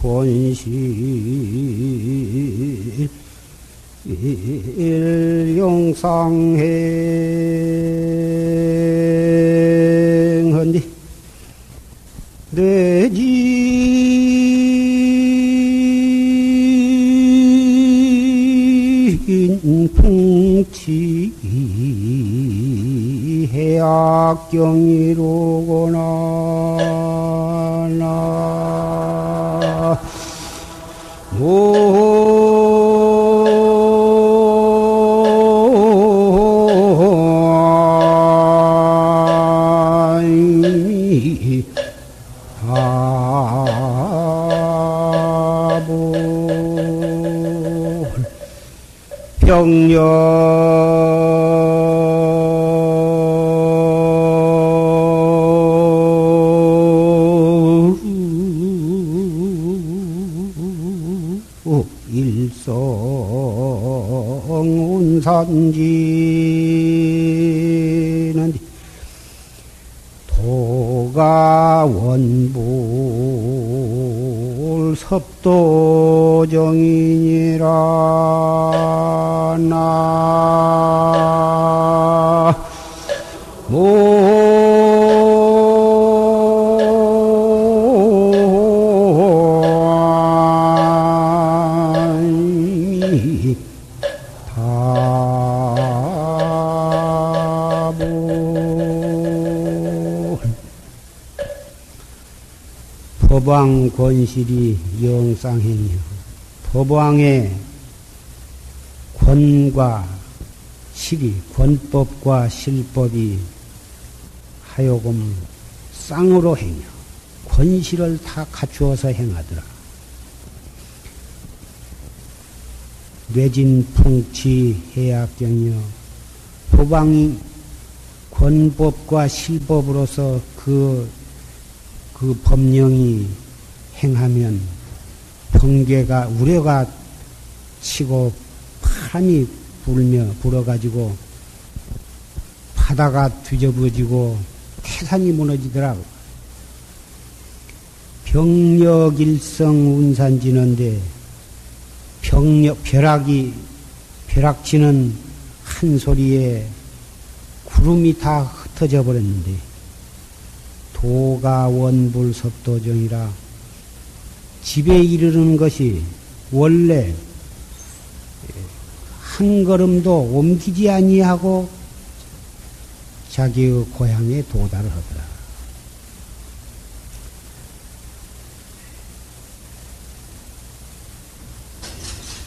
권실 영상행헌디 내진 풍치 해악경이로구나 병력 일성운산지는 도가원불 섭도정이니라 법왕 권실이 영상행이요. 법왕의 권과 실이, 권법과 실법이 하여금 쌍으로 행여 권실을 다 갖추어서 행하더라. 뇌진풍치 해악경이요. 법왕이 권법과 실법으로서 그 법령이 행하면 번개가 우려가 치고 바람이 불어가지고 바다가 뒤집어지고 태산이 무너지더라고. 병력일성 운산지는데 벼락치는 한 소리에 구름이 다 흩어져 버렸는데 도가 원불 섭도정이라 집에 이르는 것이 원래 한 걸음도 옮기지 아니하고 자기의 고향에 도달을 하더라.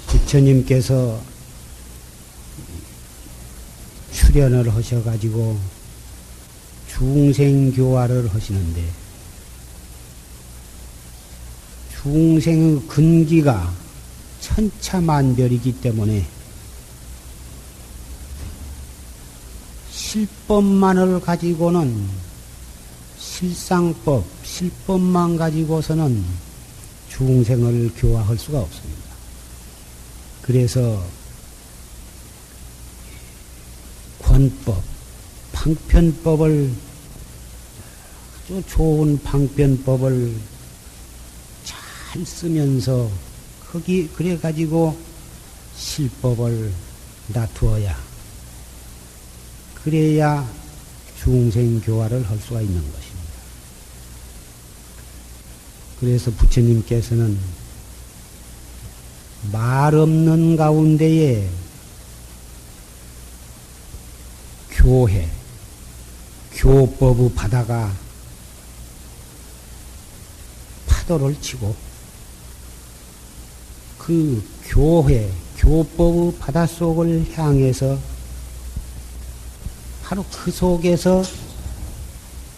부처님께서 출연을 하셔가지고 중생교화를 하시는데 중생의 근기가 천차만별이기 때문에 실법만을 가지고는 실상법, 실법만 가지고서는 중생을 교화할 수가 없습니다. 그래서 권법, 방편법을 아주 좋은 방편법을 잘 쓰면서 그래 가지고 실법을 놔두어야 그래야 중생 교화를 할 수가 있는 것입니다. 그래서 부처님께서는 말 없는 가운데에 교회, 교법의 바다가 파도를 치고 그 교회, 교법의 바닷속을 향해서 바로 그 속에서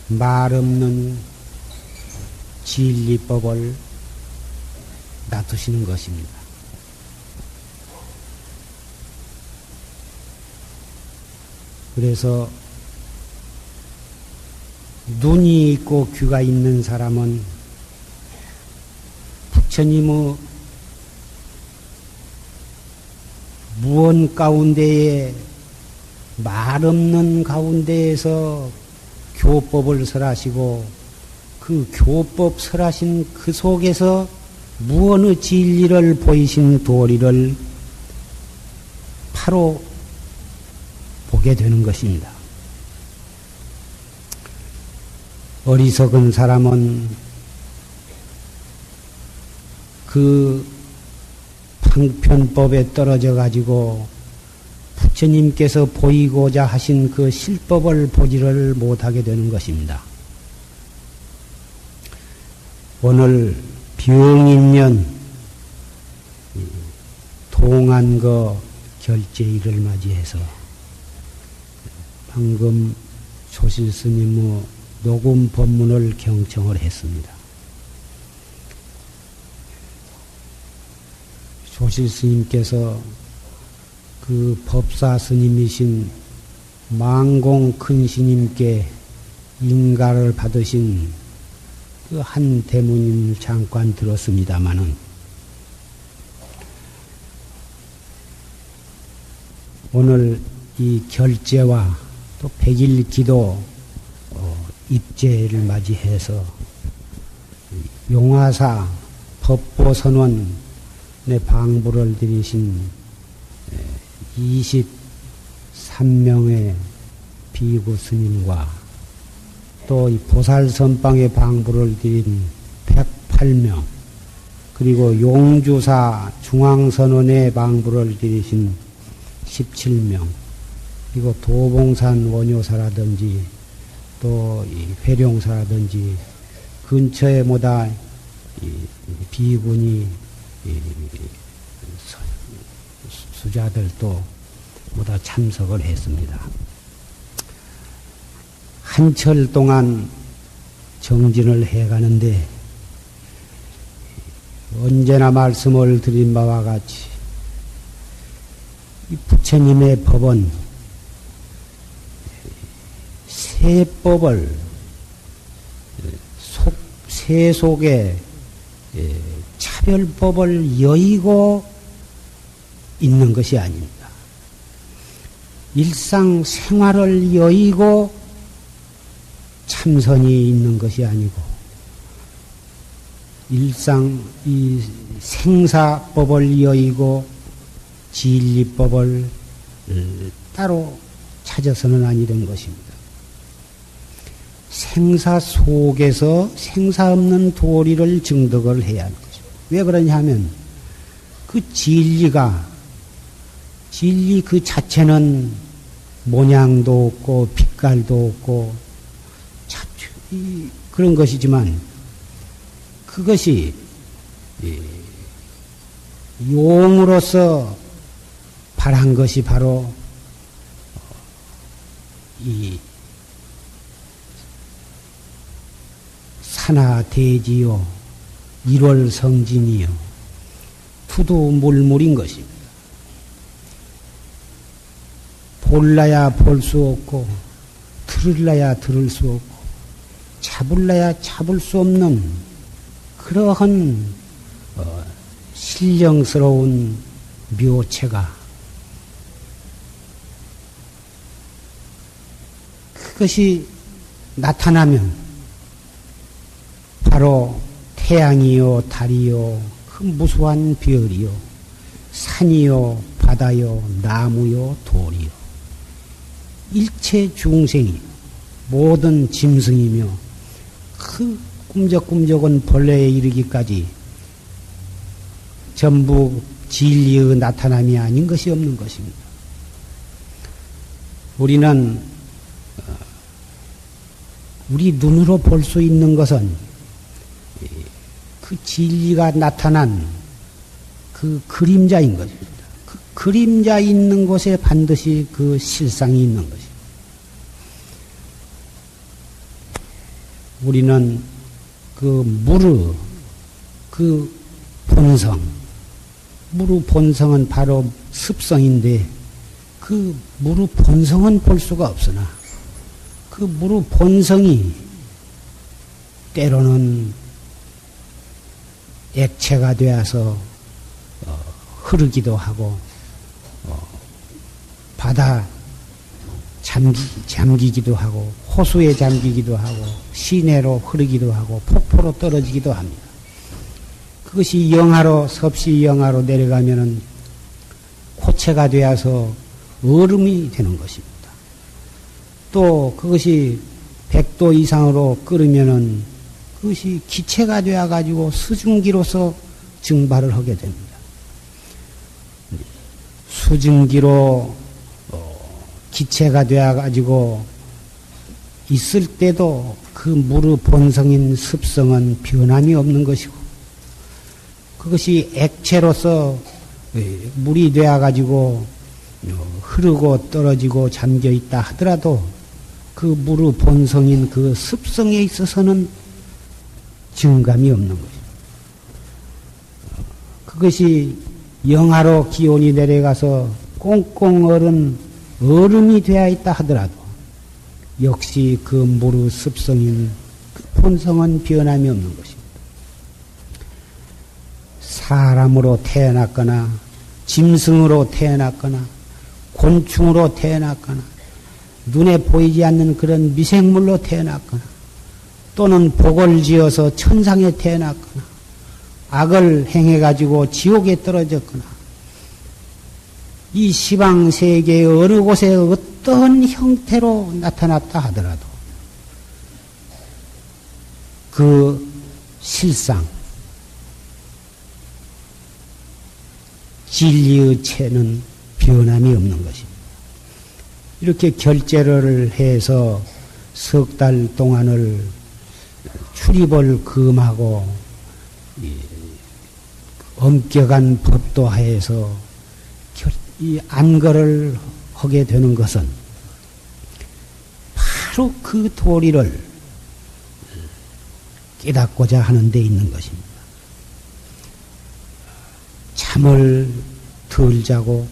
말 없는 진리법을 놔두시는 것입니다. 그래서 눈이 있고 귀가 있는 사람은 부처님의 무언 가운데에 말 없는 가운데에서 교법을 설하시고 그 교법 설하신 그 속에서 무언의 진리를 보이신 도리를 바로 보게 되는 것입니다. 어리석은 사람은 그 방편법에 떨어져 가지고 부처님께서 보이고자 하신 그 실법을 보지를 못하게 되는 것입니다. 오늘 병인년 동안거 결제일을 맞이해서 방금 조실스님의 녹음 법문을 경청을 했습니다. 조실스님께서 그 법사 스님이신 망공 큰 스님께 인가를 받으신 그 한 대문을 잠깐 들었습니다마는 오늘 이 결제와 또 백일 기도 입제를 맞이해서 용화사 법보선원의 방부를 드리신 23명의 비구 스님과 또 이 보살선방의 방부를 드린 108명, 그리고 용주사 중앙선원의 방부를 드리신 17명, 그리고 도봉산 원효사라든지 또 이 회룡사라든지 근처에 뭐다 비군이 수자들도 모두 참석을 했습니다. 한철 동안 정진을 해가는데 언제나 말씀을 드린 바와 같이 이 부처님의 법은 세법을 세속에 차별법을 여의고 있는 것이 아닙니다. 일상 생활을 여의고 참선이 있는 것이 아니고 일상 이 생사법을 여의고 진리법을 따로 찾아서는 아니된 것입니다. 생사 속에서 생사 없는 도리를 증득을 해야 하는 거죠. 왜 그러냐 하면 그 진리 그 자체는 모양도 없고 빛깔도 없고 그런 것이지만 그것이 용으로서 발한 것이 바로 이 산하대지요 일월성진이요 투두물물인 것입니다. 볼라야 볼 수 없고 들을라야 들을 수 없고 잡을라야 잡을 수 없는 그러한 신령스러운 묘체가 그것이 나타나면 바로 태양이요 달이요 그 무수한 별이요 산이요 바다요 나무요 돌이요 일체 중생이 모든 짐승이며 그 꿈적꿈적은 벌레에 이르기까지 전부 진리의 나타남이 아닌 것이 없는 것입니다. 우리는 우리 눈으로 볼 수 있는 것은 그 진리가 나타난 그 그림자인 것입니다. 그 그림자 있는 곳에 반드시 그 실상이 있는 것입니다. 우리는 그 무르, 그 본성, 무르 본성은 바로 습성인데 그 무르 본성은 볼 수가 없으나 그 무르 본성이 때로는 액체가 되어서 흐르기도 하고 바다 잠기기도 하고 호수에 잠기기도 하고 시내로 흐르기도 하고 폭포로 떨어지기도 합니다. 그것이 영하로 섭씨 영하로 내려가면은 고체가 되어서 얼음이 되는 것입니다. 또 그것이 100도 이상으로 끓으면은 그것이 기체가 되어 가지고 수증기로서 증발을 하게 됩니다. 수증기로 기체가 되어 가지고 있을 때도 그 물의 본성인 습성은 변함이 없는 것이고, 그것이 액체로서 물이 되어 가지고 흐르고 떨어지고 잠겨 있다 하더라도 그 물의 본성인 그 습성에 있어서는 증감이 없는 것입니다. 그것이 영하로 기온이 내려가서 꽁꽁 얼은 얼음이 되어 있다 하더라도 역시 그 물의 습성인 그 본성은 변함이 없는 것입니다. 사람으로 태어났거나 짐승으로 태어났거나 곤충으로 태어났거나 눈에 보이지 않는 그런 미생물로 태어났거나 또는 복을 지어서 천상에 태어났거나 악을 행해가지고 지옥에 떨어졌거나 이 시방 세계의 어느 곳에 어떤 형태로 나타났다 하더라도 그 실상 진리의 체는 변함이 없는 것입니다. 이렇게 결제를 해서 석 달 동안을 출입을 금하고 엄격한 법도 하에서 이 안거를 하게 되는 것은 바로 그 도리를 깨닫고자 하는 데 있는 것입니다. 잠을 덜 자고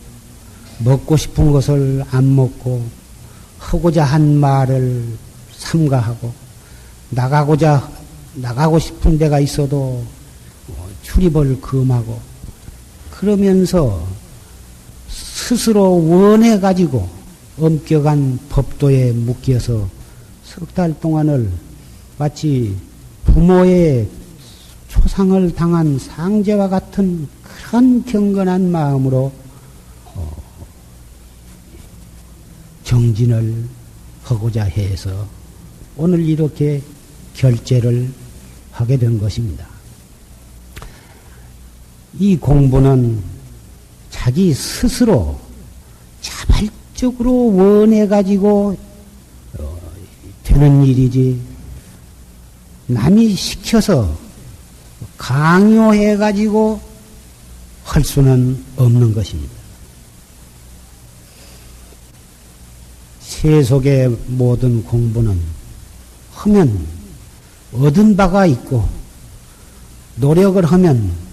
먹고 싶은 것을 안 먹고 하고자 한 말을 삼가하고 나가고 싶은 데가 있어도 출입을 금하고 그러면서 스스로 원해가지고 엄격한 법도에 묶여서 석 달 동안을 마치 부모의 초상을 당한 상제와 같은 그런 경건한 마음으로 정진을 하고자 해서 오늘 이렇게 결제를 하게 된 것입니다. 이 공부는 자기 스스로 자발적으로 원해가지고 되는 일이지 남이 시켜서 강요해가지고 할 수는 없는 것입니다. 세속의 모든 공부는 하면 얻은 바가 있고 노력을 하면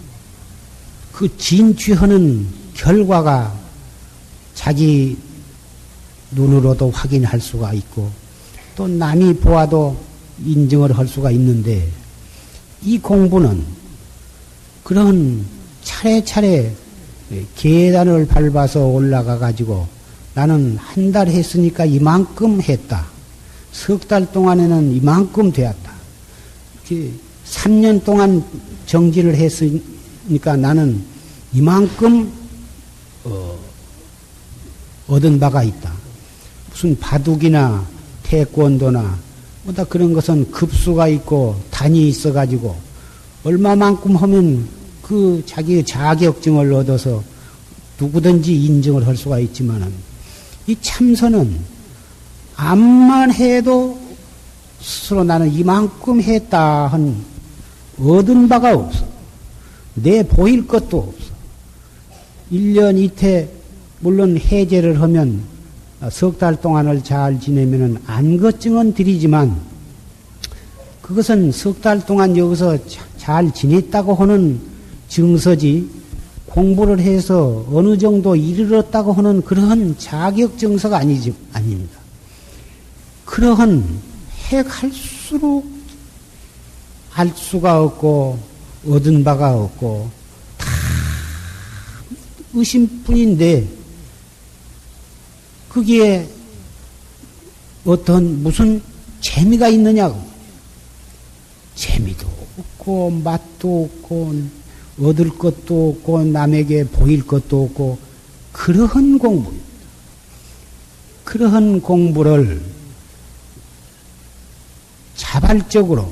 그 진취하는 결과가 자기 눈으로도 확인할 수가 있고 또 남이 보아도 인정을 할 수가 있는데 이 공부는 그런 차례차례 계단을 밟아서 올라가 가지고 나는 한 달 했으니까 이만큼 했다. 석 달 동안에는 이만큼 되었다. 3년 동안 정지를 했으니까 나는 이만큼 얻은 바가 있다. 무슨 바둑이나 태권도나 뭐다 그런 것은 급수가 있고 단이 있어가지고 얼마만큼 하면 그 자기의 자격증을 얻어서 누구든지 인정을 할 수가 있지만은 이 참선은 암만 해도 스스로 나는 이만큼 했다 한 얻은 바가 없어. 내 보일 것도 없어. 1년 이태 물론 해제를 하면 석 달 동안을 잘 지내면은 안거증은 드리지만 그것은 석 달 동안 여기서 잘 지냈다고 하는 증서지 공부를 해서 어느 정도 이르렀다고 하는 그러한 자격 증서가 아닙니다. 그러한 해갈수록 알 수가 없고 얻은 바가 없고 다 의심뿐인데 거기에 어떤 무슨 재미가 있느냐고. 재미도 없고 맛도 없고 얻을 것도 없고 남에게 보일 것도 없고 그러한 공부입니다. 그러한 공부를 자발적으로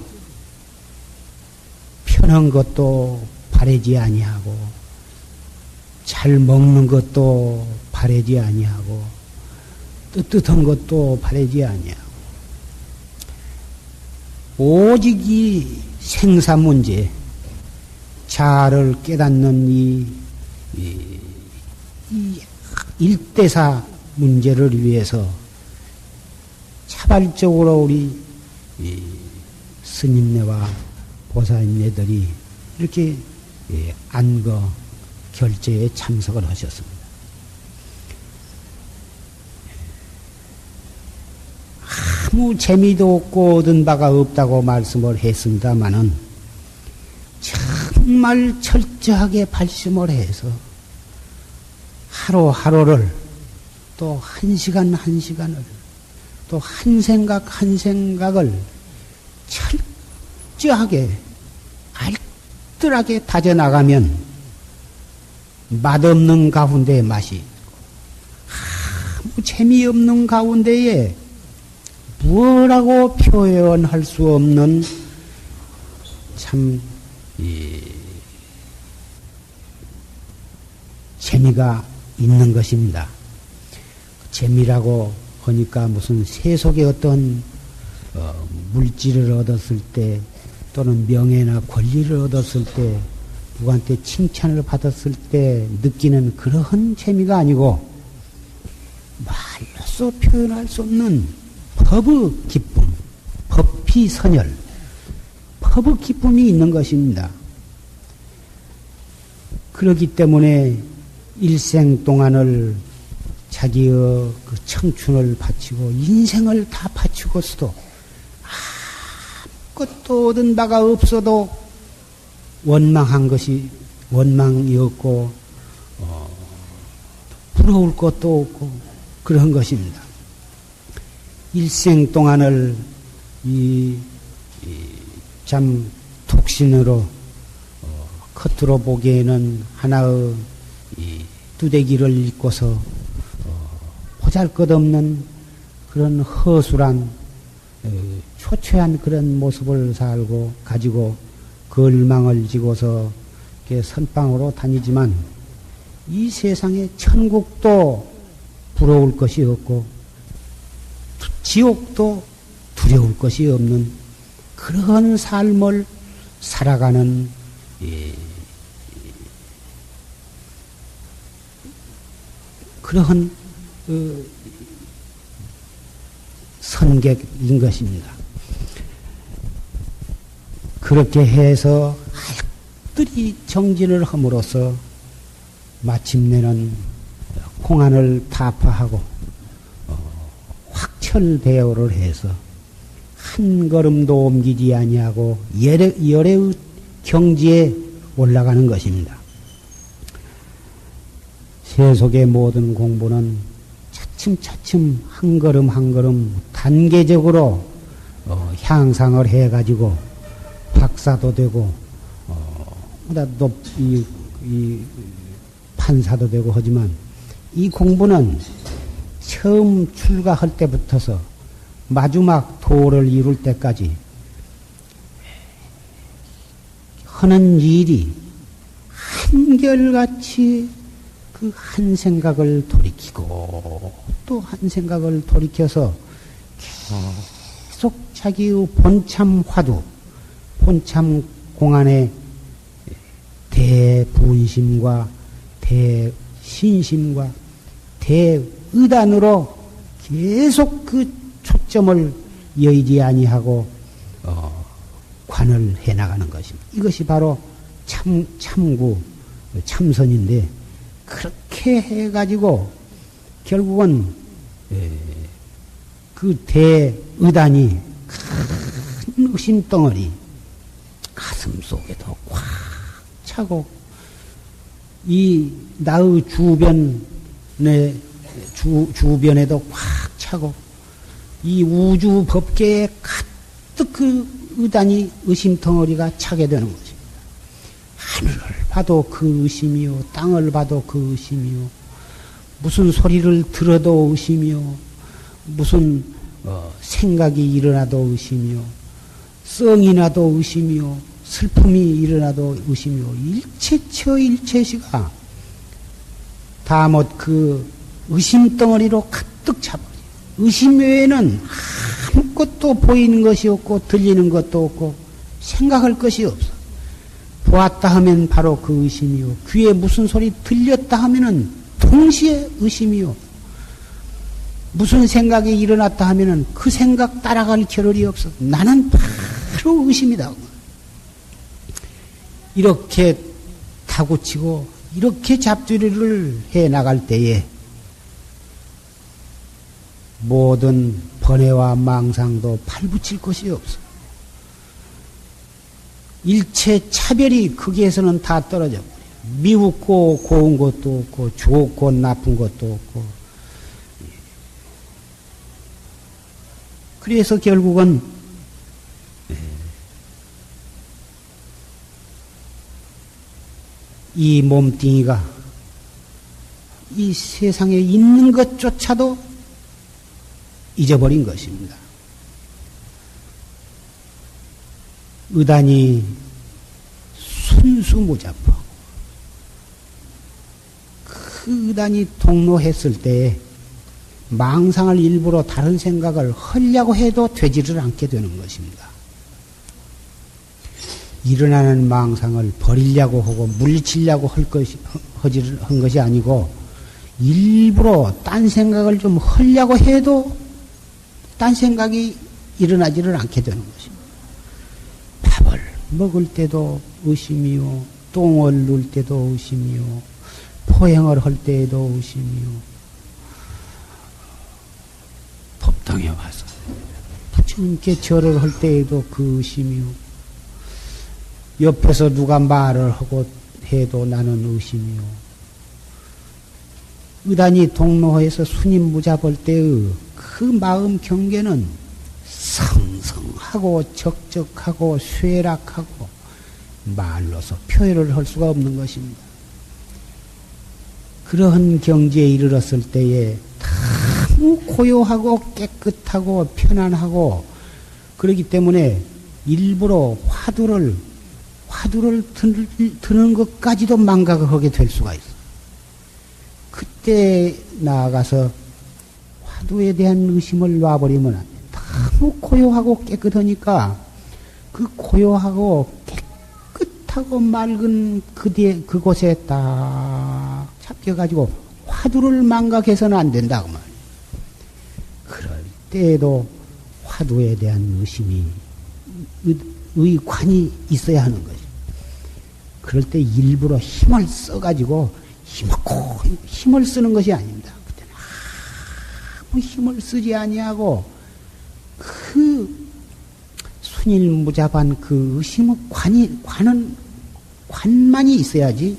편한 것도 바라지 아니하고 잘 먹는 것도 바라지 아니하고 뜨뜻한 것도 바라지 아니하고 오직 이 생사 문제 자아를 깨닫는 이 일대사 문제를 위해서 자발적으로 우리 스님네와 보살님네들이 이렇게 안거 결제에 참석을 하셨습니다. 아무 재미도 없고 얻은 바가 없다고 말씀을 했습니다마는 정말 철저하게 발심을 해서 하루하루를 또 한 시간 한 시간을 또 한 생각 한 생각을 철저하게 알뜰하게 다져나가면 맛없는 가운데에 맛이 있고 아무 재미없는 가운데에 뭐라고 표현할 수 없는 참 재미가 있는 것입니다. 재미라고 하니까 무슨 세속의 어떤 물질을 얻었을 때 또는 명예나 권리를 얻었을 때 누구한테 칭찬을 받았을 때 느끼는 그러한 재미가 아니고 말로써 표현할 수 없는 법의 기쁨, 법피선열, 법의 기쁨이 있는 것입니다. 그렇기 때문에 일생 동안을 자기의 그 청춘을 바치고 인생을 다 바치고서도 아무것도 얻은 바가 없어도 원망한 것이 원망이 없고 부러울 것도 없고 그런 것입니다. 일생 동안을 참 독신으로 겉으로 보기에는 하나의 두대기를 입고서 보잘것없는 그런 허술한 초췌한 그런 모습을 살고 가지고 걸망을 지고서 선방으로 다니지만 이 세상에 천국도 부러울 것이 없고 지옥도 두려울 것이 없는 그런 삶을 살아가는 그러한 선객인 것입니다. 그렇게 해서 알뜰히 정진을 함으로써 마침내는 공안을 타파하고 확철대오를 해서 한 걸음도 옮기지 아니하고 열의 경지에 올라가는 것입니다. 세속의 모든 공부는 차츰차츰 한 걸음 한 걸음 단계적으로 향상을 해가지고 박사도 되고 이 판사도 되고 하지만 이 공부는 처음 출가할 때부터서 마지막 도를 이룰 때까지 하는 일이 한결같이 그 한 생각을 돌이키고 또 한 생각을 돌이켜서 계속 자기의 본참 화두, 본참 공안의 대분심과 대신심과 대의단으로 계속 그 초점을 여의지 아니하고 관을 해나가는 것입니다. 이것이 바로 참구, 참선인데 그렇게 해가지고 결국은 그 대의단이 큰 의심덩어리 가슴 속에도 꽉 차고 이 나의 주변에 주변에도 꽉 차고 이 우주 법계에 가득 그 의단이 의심덩어리가 차게 되는 것입니다. 하늘을 봐도 그 의심이요, 땅을 봐도 그 의심이요, 무슨 소리를 들어도 의심이요, 무슨 생각이 일어나도 의심이요, 썽이 나도 의심이요, 슬픔이 일어나도 의심이요, 일체처 일체시가 다 못 그 의심덩어리로 가득 차버려요. 의심 외에는 아무것도 보이는 것이 없고 들리는 것도 없고 생각할 것이 없어. 보았다 하면 바로 그 의심이요, 귀에 무슨 소리 들렸다 하면은 동시에 의심이요, 무슨 생각이 일어났다 하면은 그 생각 따라갈 겨를이 없어. 나는 바로 의심이다. 이렇게 타구치고 이렇게 잡두리를 해 나갈 때에 모든 번뇌와 망상도 발붙일 것이 없어. 일체 차별이 거기에서는 다 떨어져 버려. 미웠고 고운 것도 없고 좋고 나쁜 것도 없고. 그래서 결국은 이 몸뚱이가 이 세상에 있는 것조차도 잊어버린 것입니다. 의단이 순수무잡하고 그 의단이 동로했을 때에 망상을 일부러 다른 생각을 하려고 해도 되지를 않게 되는 것입니다. 일어나는 망상을 버리려고 하고 물리치려고 한 것이 아니고 일부러 딴 생각을 좀 하려고 해도 딴 생각이 일어나지를 않게 되는 것입니다. 밥을 먹을 때도 의심이요, 똥을 누울 때도 의심이요, 포행을 할 때에도 의심이요, 법당에 와서 부처님께 절을 할 때에도 그 의심이요, 옆에서 누가 말을 하고 해도 나는 의심이요, 의단이 동로에서 순임무잡을 때의 그 마음 경계는 성성하고 적적하고 쇠락하고 말로서 표현을 할 수가 없는 것입니다. 그러한 경지에 이르렀을 때에 너무 고요하고 깨끗하고 편안하고 그렇기 때문에 일부러 화두를 드는 것까지도 망각을 하게 될 수가 있어. 그때 나아가서 화두에 대한 의심을 놔버리면 안 돼. 너무 고요하고 깨끗하니까 그 고요하고 깨끗하고 맑은 그곳에 딱 잡혀가지고 화두를 망각해서는 안 된다 그 말이야. 그럴 때에도 화두에 대한 의관이 있어야 하는 거지. 그럴 때 일부러 힘을 써가지고 힘을 쓰는 것이 아닙니다. 그때는 아무 힘을 쓰지 아니하고 그 순일무잡한 그 의심의 관만이 있어야지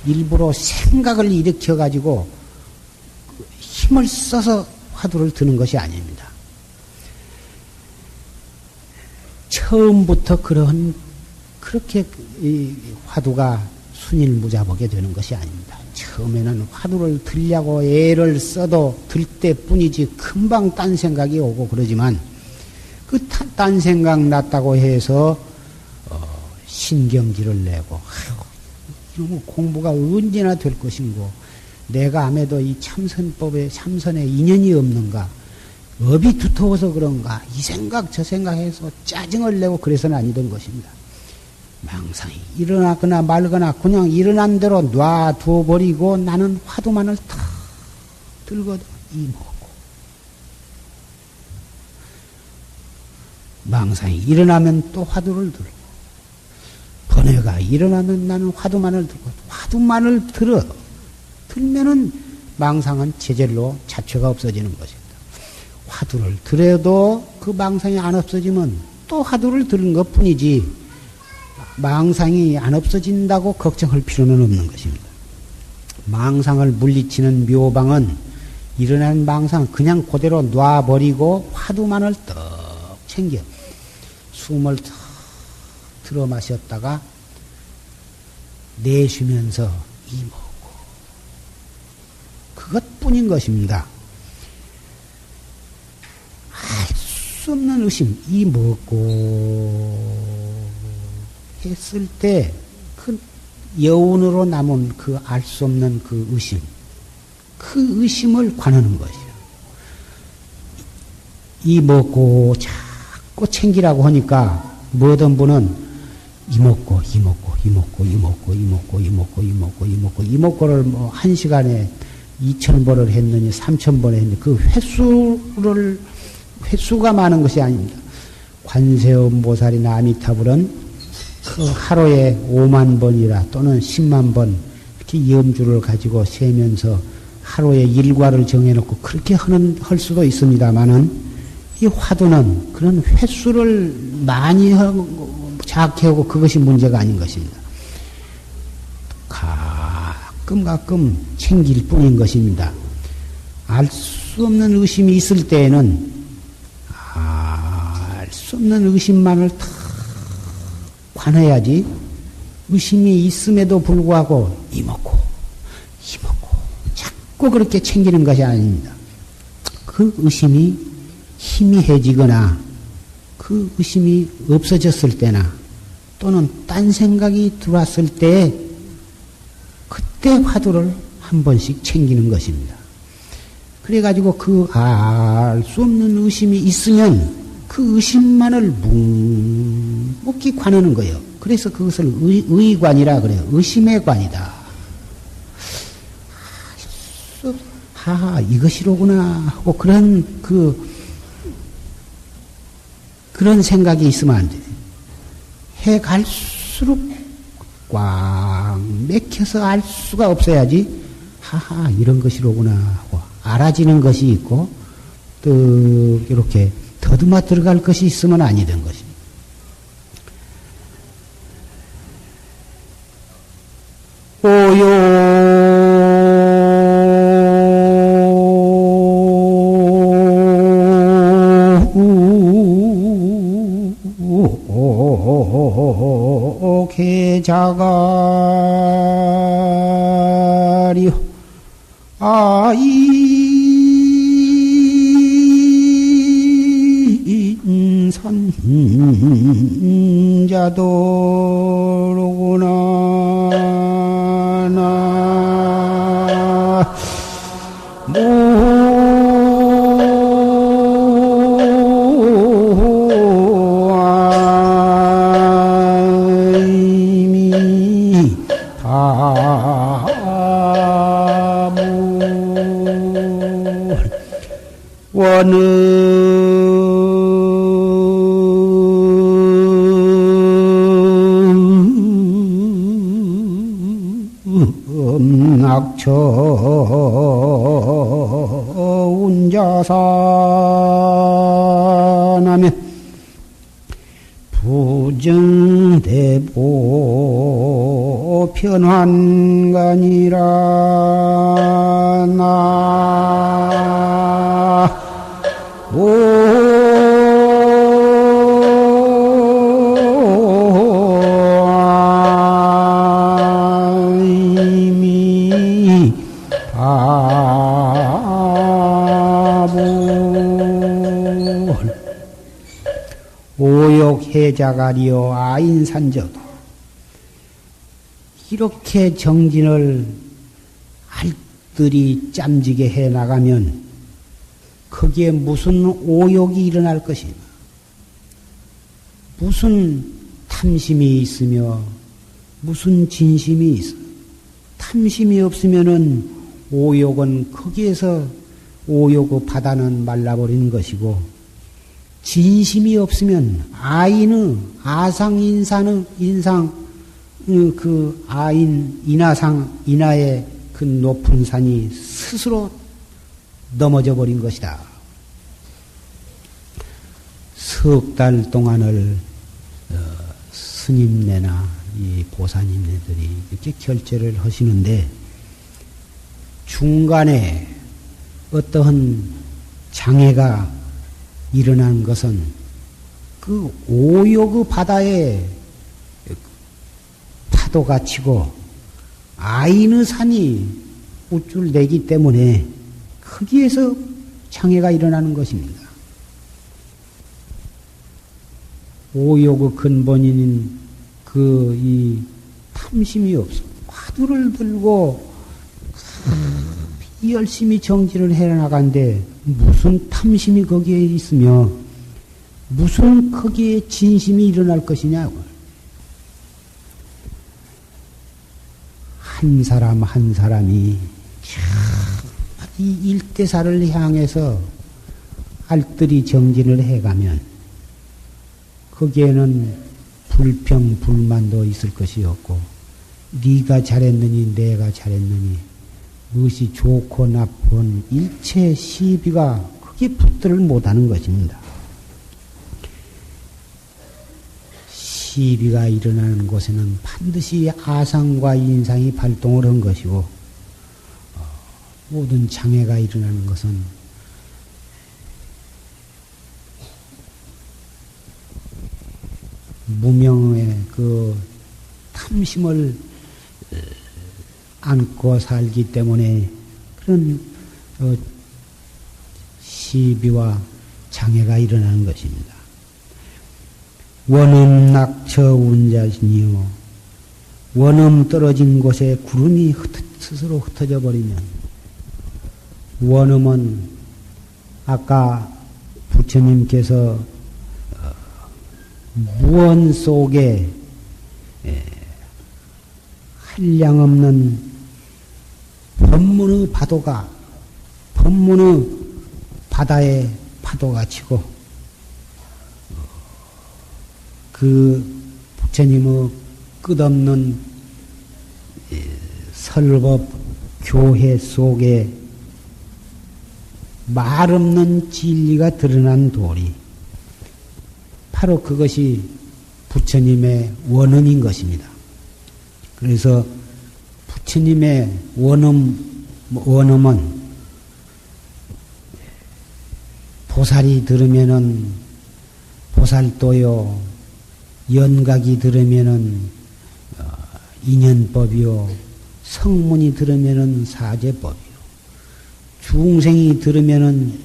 일부러 생각을 일으켜가지고 힘을 써서 화두를 드는 것이 아닙니다. 처음부터 그렇게 화두가 순일무잡하게 되는 것이 아닙니다. 처음에는 화두를 들려고 애를 써도 들 때뿐이지 금방 딴 생각이 오고 그러지만 그 딴 생각 났다고 해서 신경질을 내고 이놈의 공부가 언제나 될 것인고 내가 아무래도 이 참선에 인연이 없는가 업이 두터워서 그런가 이 생각 저 생각해서 짜증을 내고 그래서는 아니던 것입니다. 망상이 일어나거나 말거나 그냥 일어난 대로 놔두어버리고 나는 화두만을 탁 들거든 이먹고 망상이 일어나면 또 화두를 들고 번뇌가 일어나면 나는 화두만을 들고 화두만을 들면은 망상은 제절로 자체가 없어지는 것입니다. 화두를 들어도 그 망상이 안 없어지면 또 화두를 들은 것 뿐이지 망상이 안 없어진다고 걱정할 필요는 없는 것입니다. 망상을 물리치는 묘방은 일어난 망상 그냥 그대로 놔버리고 화두만을 떡 챙겨 숨을 탁 들어 마셨다가 내쉬면서 이먹고 그것뿐인 것입니다. 알 수 없는 의심 이먹고 했을 때 그 여운으로 남은 그 알 수 없는 그 의심, 그 의심을 관하는 것이에요. 이먹고 자꾸 챙기라고 하니까 뭐든 분은 이먹고를 뭐 1시간에 2,000번을 했느니 3,000번을 했느니 그 횟수가 많은 것이 아닙니다. 관세음 보살이나 아미타불은 그 하루에 5만 번이라 또는 10만 번 이렇게 염주를 가지고 세면서 하루에 일과를 정해놓고 그렇게 할 수도 있습니다만은 이 화두는 그런 횟수를 많이 자학해오고 그것이 문제가 아닌 것입니다. 가끔 챙길 뿐인 것입니다. 알 수 없는 의심이 있을 때에는 알 수 없는 의심만을 다 관해야지 의심이 있음에도 불구하고 이먹고 자꾸 그렇게 챙기는 것이 아닙니다. 그 의심이 희미해지거나 그 의심이 없어졌을 때나 또는 딴 생각이 들어왔을 때 그때 화두를 한 번씩 챙기는 것입니다. 그래가지고 그 알 수 없는 의심이 있으면 그 의심만을 묵묵히 관하는 거예요. 그래서 그것을 의관이라 그래요. 의심의 관이다. 이것이로구나 하고 그런 생각이 있으면 안 돼. 해 갈수록 꽉 맥혀서 알 수가 없어야지, 이런 것이로구나 하고 알아지는 것이 있고, 또 이렇게 더듬어 들어갈 것이 있으면 아니 된 것입니다. 개자가리요 인선자도로구나 낙처 운자산하면 부정대보 편환간이라 오욕해자가리요 아인산저도 이렇게 정진을 알뜰히 짬지게 해나가면 거기에 무슨 오욕이 일어날 것이냐, 무슨 탐심이 있으며 무슨 진심이 있어. 탐심이 없으면은 오욕은 거기에서 오욕의 바다는 말라버리는 것이고, 진심이 없으면 아인의 아상인산의 인상 그 아인 인하의 그 높은 산이 스스로 넘어져 버린 것이다. 석 달 동안을 스님네나 이 보사님네들이 이렇게 결제를 하시는데 중간에 어떠한 장애가 일어난 것은 그 오욕의 바다에 파도가 치고 아인의 산이 우쭐대기 때문에 거기에서 장애가 일어나는 것입니다. 오욕의 근본인 이 탐심이 없어. 화두를 들고 열심히 정진을 해나가는데 무슨 탐심이 거기에 있으며 무슨 거기에 진심이 일어날 것이냐고. 한 사람 한 사람이 이 일대사를 향해서 알뜰히 정진을 해가면 거기에는 불평 불만도 있을 것이 없고 네가 잘했느니 내가 잘했느니 무엇이 좋고 나쁜 일체 시비가 크게 붙들을 못하는 것입니다. 시비가 일어나는 곳에는 반드시 아상과 인상이 발동을 한 것이고 모든 장애가 일어나는 것은 무명의 그 탐심을 안고 살기 때문에 그런 시비와 장애가 일어나는 것입니다. 원음 낙처 운자신이요. 원음 떨어진 곳에 구름이 스스로 흩어져 버리면 원음은 아까 부처님께서 무언 속에 한량없는 법문의 바다에 파도가 치고 그 부처님의 끝없는 설법 교회 속에 말없는 진리가 드러난 도리, 바로 그것이 부처님의 원음인 것입니다. 그래서 부처님의 원음은 보살이 들으면은 보살도요, 연각이 들으면은 인연법이요, 성문이 들으면은 사제법이요, 중생이 들으면은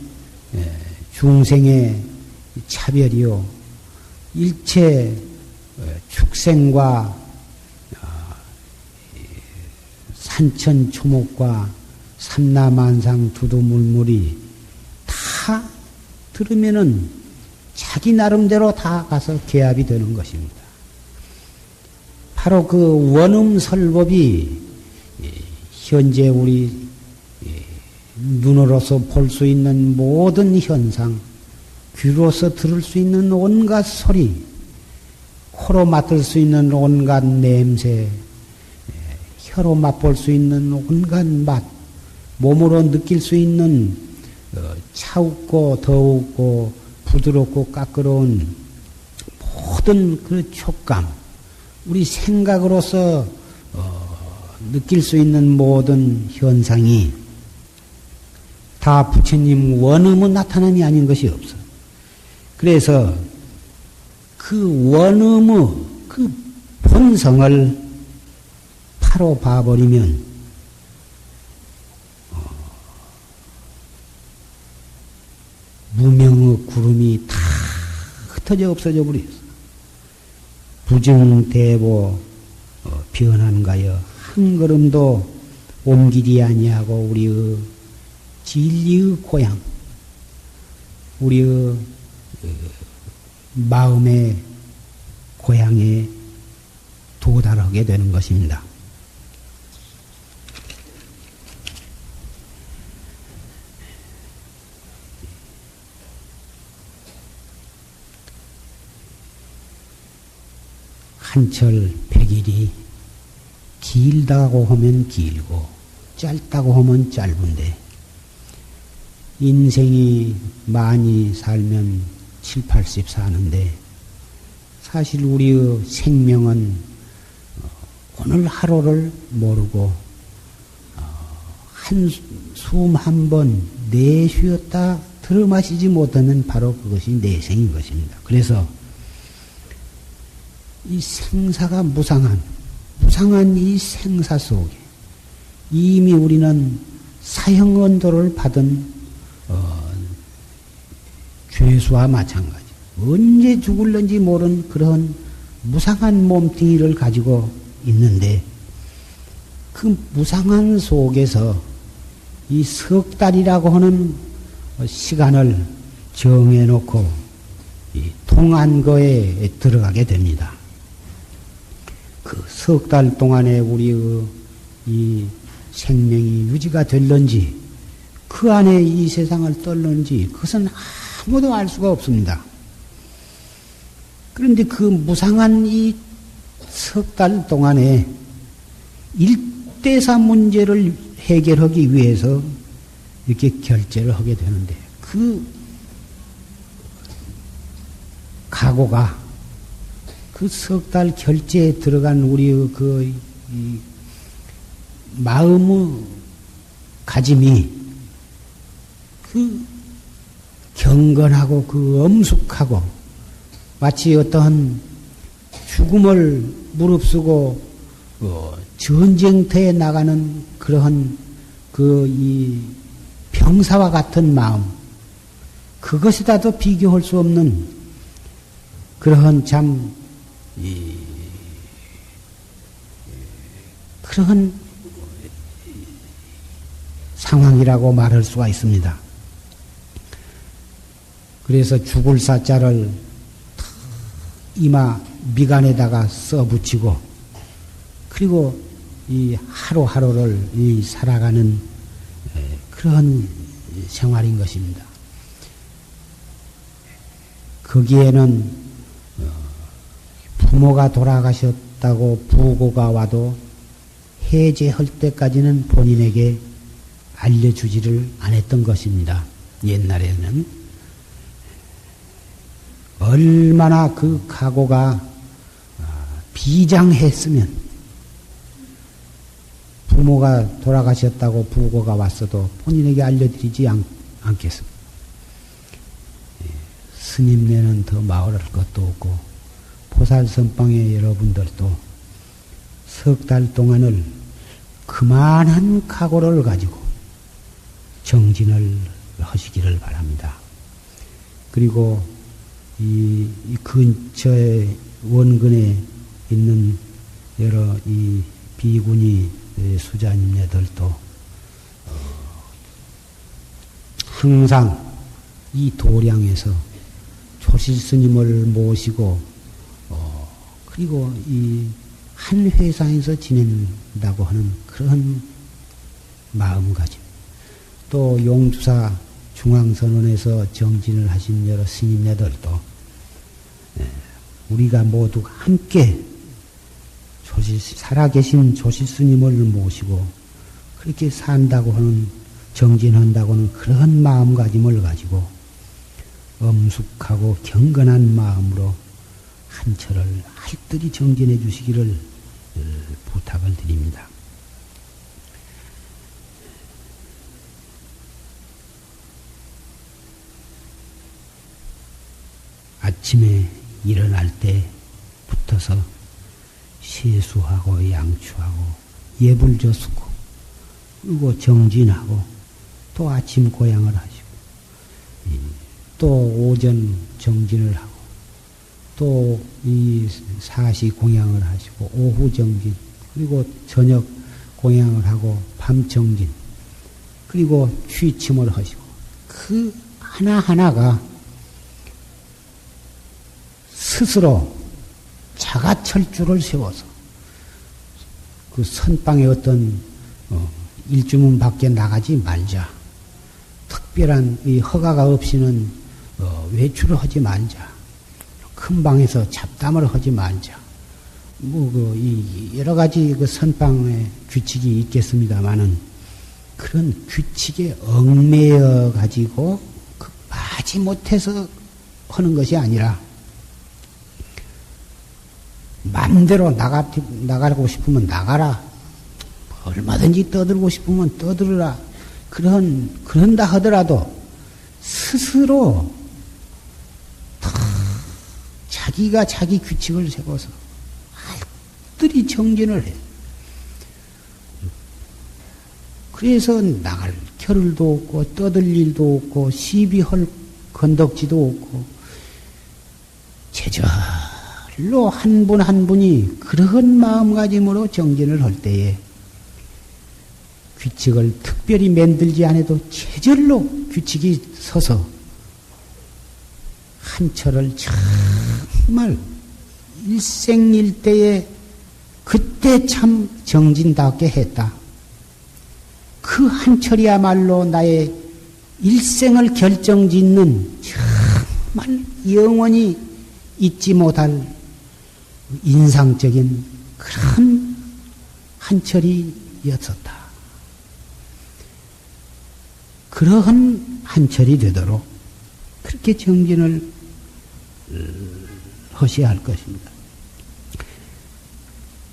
중생의 차별이요, 일체 축생과 산천초목과 삼라만상 두두물물이 다 들으면은 자기 나름대로 다 가서 개합이 되는 것입니다. 바로 그 원음설법이 현재 우리 눈으로서 볼 수 있는 모든 현상, 귀로서 들을 수 있는 온갖 소리, 코로 맡을 수 있는 온갖 냄새, 혀로 맛볼 수 있는 온갖 맛, 몸으로 느낄 수 있는 차갑고 더웁고 부드럽고 까끄러운 모든 그 촉감, 우리 생각으로서 느낄 수 있는 모든 현상이 다 부처님 원음의 나타남이 아닌 것이 없어. 그래서 그 원음의 그 본성을 바로 봐버리면 무명의 구름이 다 흩어져 없어져 버렸어. 부증대보 변한가여 한 걸음도 옮기지 아니하고 우리의 진리의 고향, 우리의 마음의 고향에 도달하게 되는 것입니다. 한철 백일이 길다고 하면 길고 짧다고 하면 짧은데 인생이 많이 살면 7, 80 사는데 사실 우리의 생명은 오늘 하루를 모르고 한숨 한 번 내쉬었다 들어마시지 못하면 바로 그것이 내생인 것입니다. 그래서 이 생사가 무상한 이 생사 속에 이미 우리는 사형언도를 받은 죄수와 마찬가지. 언제 죽을는지 모르는 그런 무상한 몸뚱이를 가지고 있는데 그 무상한 속에서 이 석 달이라고 하는 시간을 정해놓고 이 통한거에 들어가게 됩니다. 그 석 달 동안에 우리의 이 생명이 유지가 될런지 그 안에 이 세상을 떨는지 그것은 아무도 알 수가 없습니다. 그런데 그 무상한 이 석 달 동안에 일대사 문제를 해결하기 위해서 이렇게 결제를 하게 되는데 그 각오가 그 석 달 결제에 들어간 우리의 그 마음의 가짐이 그 경건하고 그 엄숙하고 마치 어떠한 죽음을 무릅쓰고 전쟁터에 나가는 그러한 그 이 병사와 같은 마음 그것에다도 비교할 수 없는 그러한 참 그러한 상황이라고 말할 수가 있습니다. 그래서 죽을 사자를 이마 미간에다가 써붙이고 그리고 이 하루하루를 이 살아가는 그런 생활인 것입니다. 거기에는 부모가 돌아가셨다고 부고가 와도 해제할 때까지는 본인에게 알려주지를 않았던 것입니다. 옛날에는 얼마나 그 각오가 비장했으면 부모가 돌아가셨다고 부고가 왔어도 본인에게 알려드리지 않겠습니다. 스님네는 더 말할 것도 없고 보살선방의 여러분들도 석 달 동안을 그만한 각오를 가지고 정진을 하시기를 바랍니다. 그리고 이 근처에 원근에 있는 여러 이 비구니 수자님네들도 항상 이 도량에서 조실스님을 모시고 그리고 이 한 회상에서 지낸다고 하는 그런 마음가짐 또 용주사 중앙선원에서 정진을 하신 여러 스님네들도 우리가 모두 함께 살아계신 조실스님을 모시고 그렇게 산다고 하는 정진한다고 하는 그런 마음가짐을 가지고 엄숙하고 경건한 마음으로 한철을 할뜰히 정진해 주시기를 부탁을 드립니다. 아침에 일어날 때 붙어서 세수하고 양추하고 예불조수고 그리고 정진하고 또 아침 고향을 하시고 또 오전 정진을 하고 또 이 사시 공양을 하시고 오후 정진 그리고 저녁 공양을 하고 밤 정진 그리고 취침을 하시고 그 하나하나가 스스로 자가철주를 세워서 그 선방에 어떤 일주문 밖에 나가지 말자. 특별한 이 허가가 없이는 외출을 하지 말자. 큰 방에서 잡담을 하지 말자. 이 여러 가지 그 선방의 규칙이 있겠습니다만은 그런 규칙에 얽매여 가지고 빠지 못해서 하는 것이 아니라 마음대로 나가고 싶으면 나가라. 얼마든지 떠들고 싶으면 떠들어라. 그런다 하더라도 스스로 자기가 자기 규칙을 세워서 알뜰히 정진을 해. 그래서 나갈 겨를도 없고 떠들 일도 없고 시비할 건덕지도 없고 제절로 한 분 한 분이 그런 마음가짐으로 정진을 할 때에 규칙을 특별히 만들지 않아도 제절로 규칙이 서서 한철을 정말 일생일대에 그때 참 정진답게 했다. 그 한철이야말로 나의 일생을 결정짓는 정말 영원히 잊지 못할 인상적인 그런 한철이었었다. 그러한 한철이 되도록 그렇게 정진을 하셔야 할 것입니다.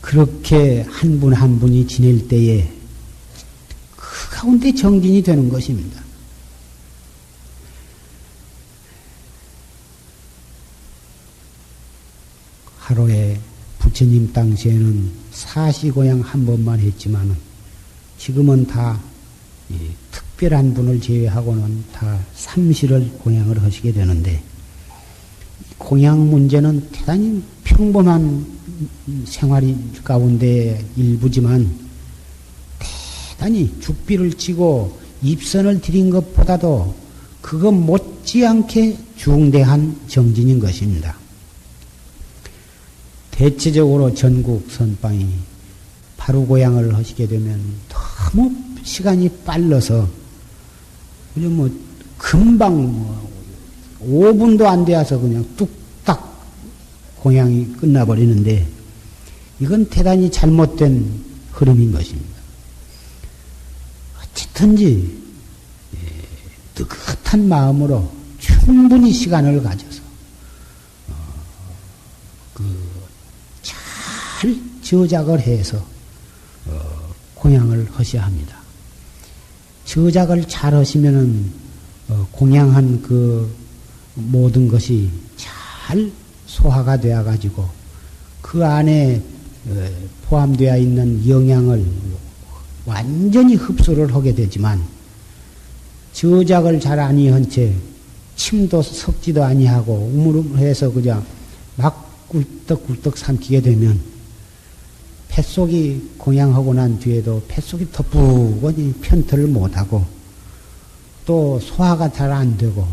그렇게 한 분 한 분이 지낼 때에 그 가운데 정진이 되는 것입니다. 하루에 부처님 당시에는 사시고양 한 번만 했지만은 지금은 다 특별한 분을 제외하고는 다 삼시를 공양을 하시게 되는데 공양 문제는 대단히 평범한 생활 가운데 일부지만 대단히 죽비를 치고 입선을 드린 것보다도 그것 못지않게 중대한 정진인 것입니다. 대체적으로 전국 선방이 바루고양을 하시게 되면 너무 시간이 빨라서 그냥 뭐 금방 5분도 안 되어서 그냥 뚝딱 공양이 끝나버리는데 이건 대단히 잘못된 흐름인 것입니다. 어쨌든지 느긋한 마음으로 충분히 시간을 가져서 잘 저작을 해서 공양을 하셔야 합니다. 저작을 잘 하시면은 공양한 그 모든 것이 잘 소화가 되어 가지고 그 안에 포함되어 있는 영양을 완전히 흡수를 하게 되지만 저작을 잘 아니한 채 침도 섞지도 아니하고 우물우물해서 그냥 막 꿀떡꿀떡 삼키게 되면 뱃속이 공양하고 난 뒤에도 뱃속이 터프거니 편털을 못하고 또 소화가 잘 안 되고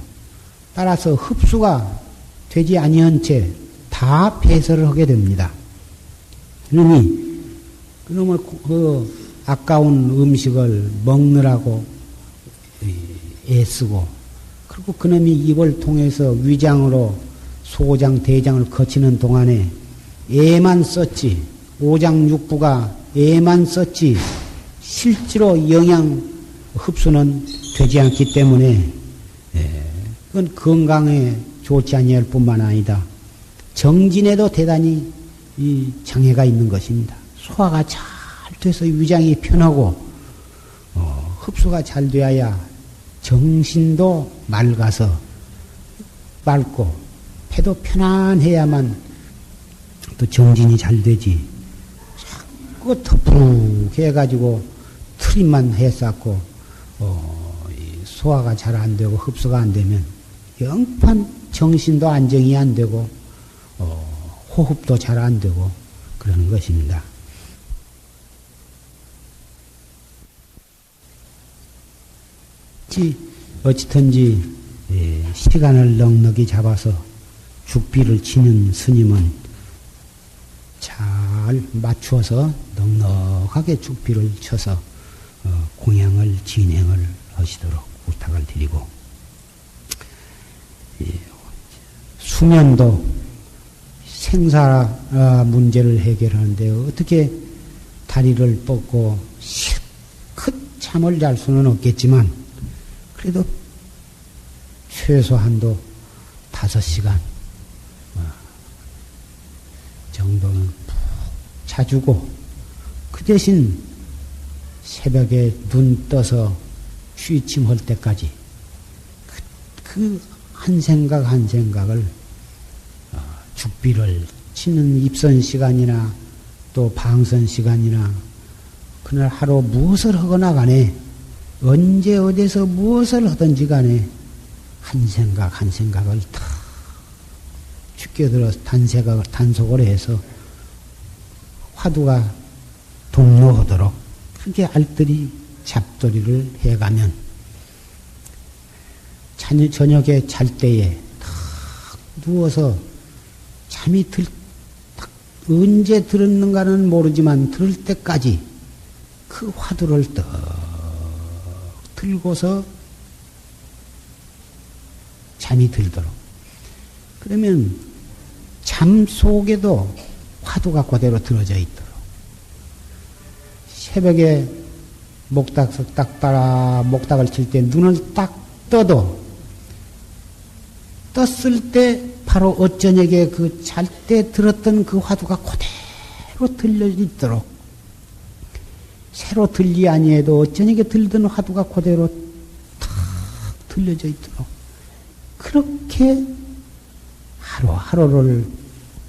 따라서 흡수가 되지 아니한 채 다 폐설을 하게 됩니다. 그러니 그놈의 그 아까운 음식을 먹느라고 애쓰고 그리고 그놈이 입을 통해서 위장으로 소장, 대장을 거치는 동안에 애만 썼지 오장육부가 애만 썼지 실제로 영양 흡수는 되지 않기 때문에 그건 건강에 좋지 아니할 뿐만 아니다. 정진에도 대단히 이 장애가 있는 것입니다. 소화가 잘 돼서 위장이 편하고 흡수가 잘 되어야 정신도 맑아서 맑고 폐도 편안해야만 또 정진이 잘 되지. 자꾸 터프룩 해가지고 트림만 해쌌고 소화가 잘 안 되고 흡수가 안 되면 영판 정신도 안정이 안 되고 호흡도 잘 안 되고 그러는 것입니다. 어찌든지 시간을 넉넉히 잡아서 죽비를 치는 스님은 잘 맞추어서 넉넉하게 죽비를 쳐서 공양을 진행을 하시도록 부탁을 드리고 수면도 생사 문제를 해결하는데 어떻게 다리를 뻗고 실컷 잠을 잘 수는 없겠지만 그래도 최소한도 5시간 정도는 푹 자주고 그 대신 새벽에 눈 떠서 취침할 때까지 그 한 생각 한 생각을 죽비를 치는 입선 시간이나 또 방선 시간이나 그날 하루 무엇을 하거나 간에 언제 어디서 무엇을 하든지 간에 한 생각 한 생각을 탁 죽겨들어 단속을 해서 화두가 동로하도록 그렇게 알뜰히 잡돌이를 해가면 저녁에 잘 때에 탁 누워서 잠이 언제 들었는가는 모르지만 들을 때까지 그 화두를 떡 들고서 잠이 들도록. 그러면 잠 속에도 화두가 그대로 들어져 있도록. 새벽에 목닥을 칠 때 눈을 딱 떠도 떴을 때 바로 어쩌녁에 그 잘 때 들었던 그 화두가 그대로 들려 있도록. 새로 들리 아니해도 어쩌녁에 들던 화두가 그대로 탁 들려져 있도록. 그렇게 하루하루를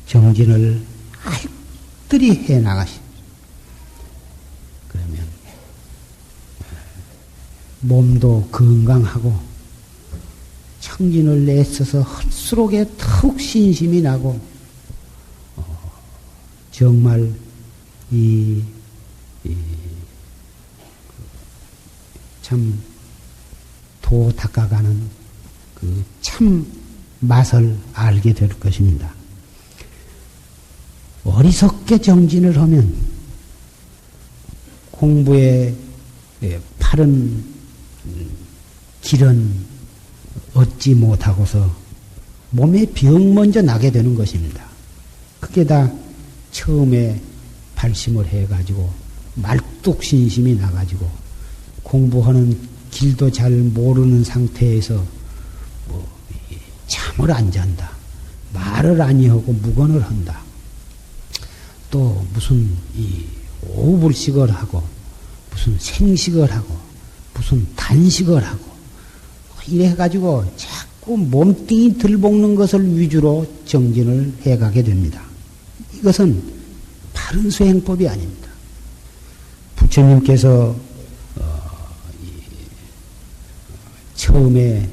정진을 알뜰히 해 나가십니다. 그러면 몸도 건강하고 청진을 애써서 할수록에 더욱 신심이 나고 정말 참 도 닦아가는 그 참 맛을 알게 될 것입니다. 어리석게 정진을 하면 공부에 바른 길은 얻지 못하고서 몸에 병 먼저 나게 되는 것입니다. 그게 다 처음에 발심을 해가지고 말뚝신심이 나가지고 공부하는 길도 잘 모르는 상태에서 잠을 안 잔다. 말을 아니하고 묵언을 한다. 또 무슨 오불식을 하고 무슨 생식을 하고 무슨 단식을 하고 이래가지고 자꾸 몸뚱이 들볶는 것을 위주로 정진을 해가게 됩니다. 이것은 바른 수행법이 아닙니다. 부처님께서 처음에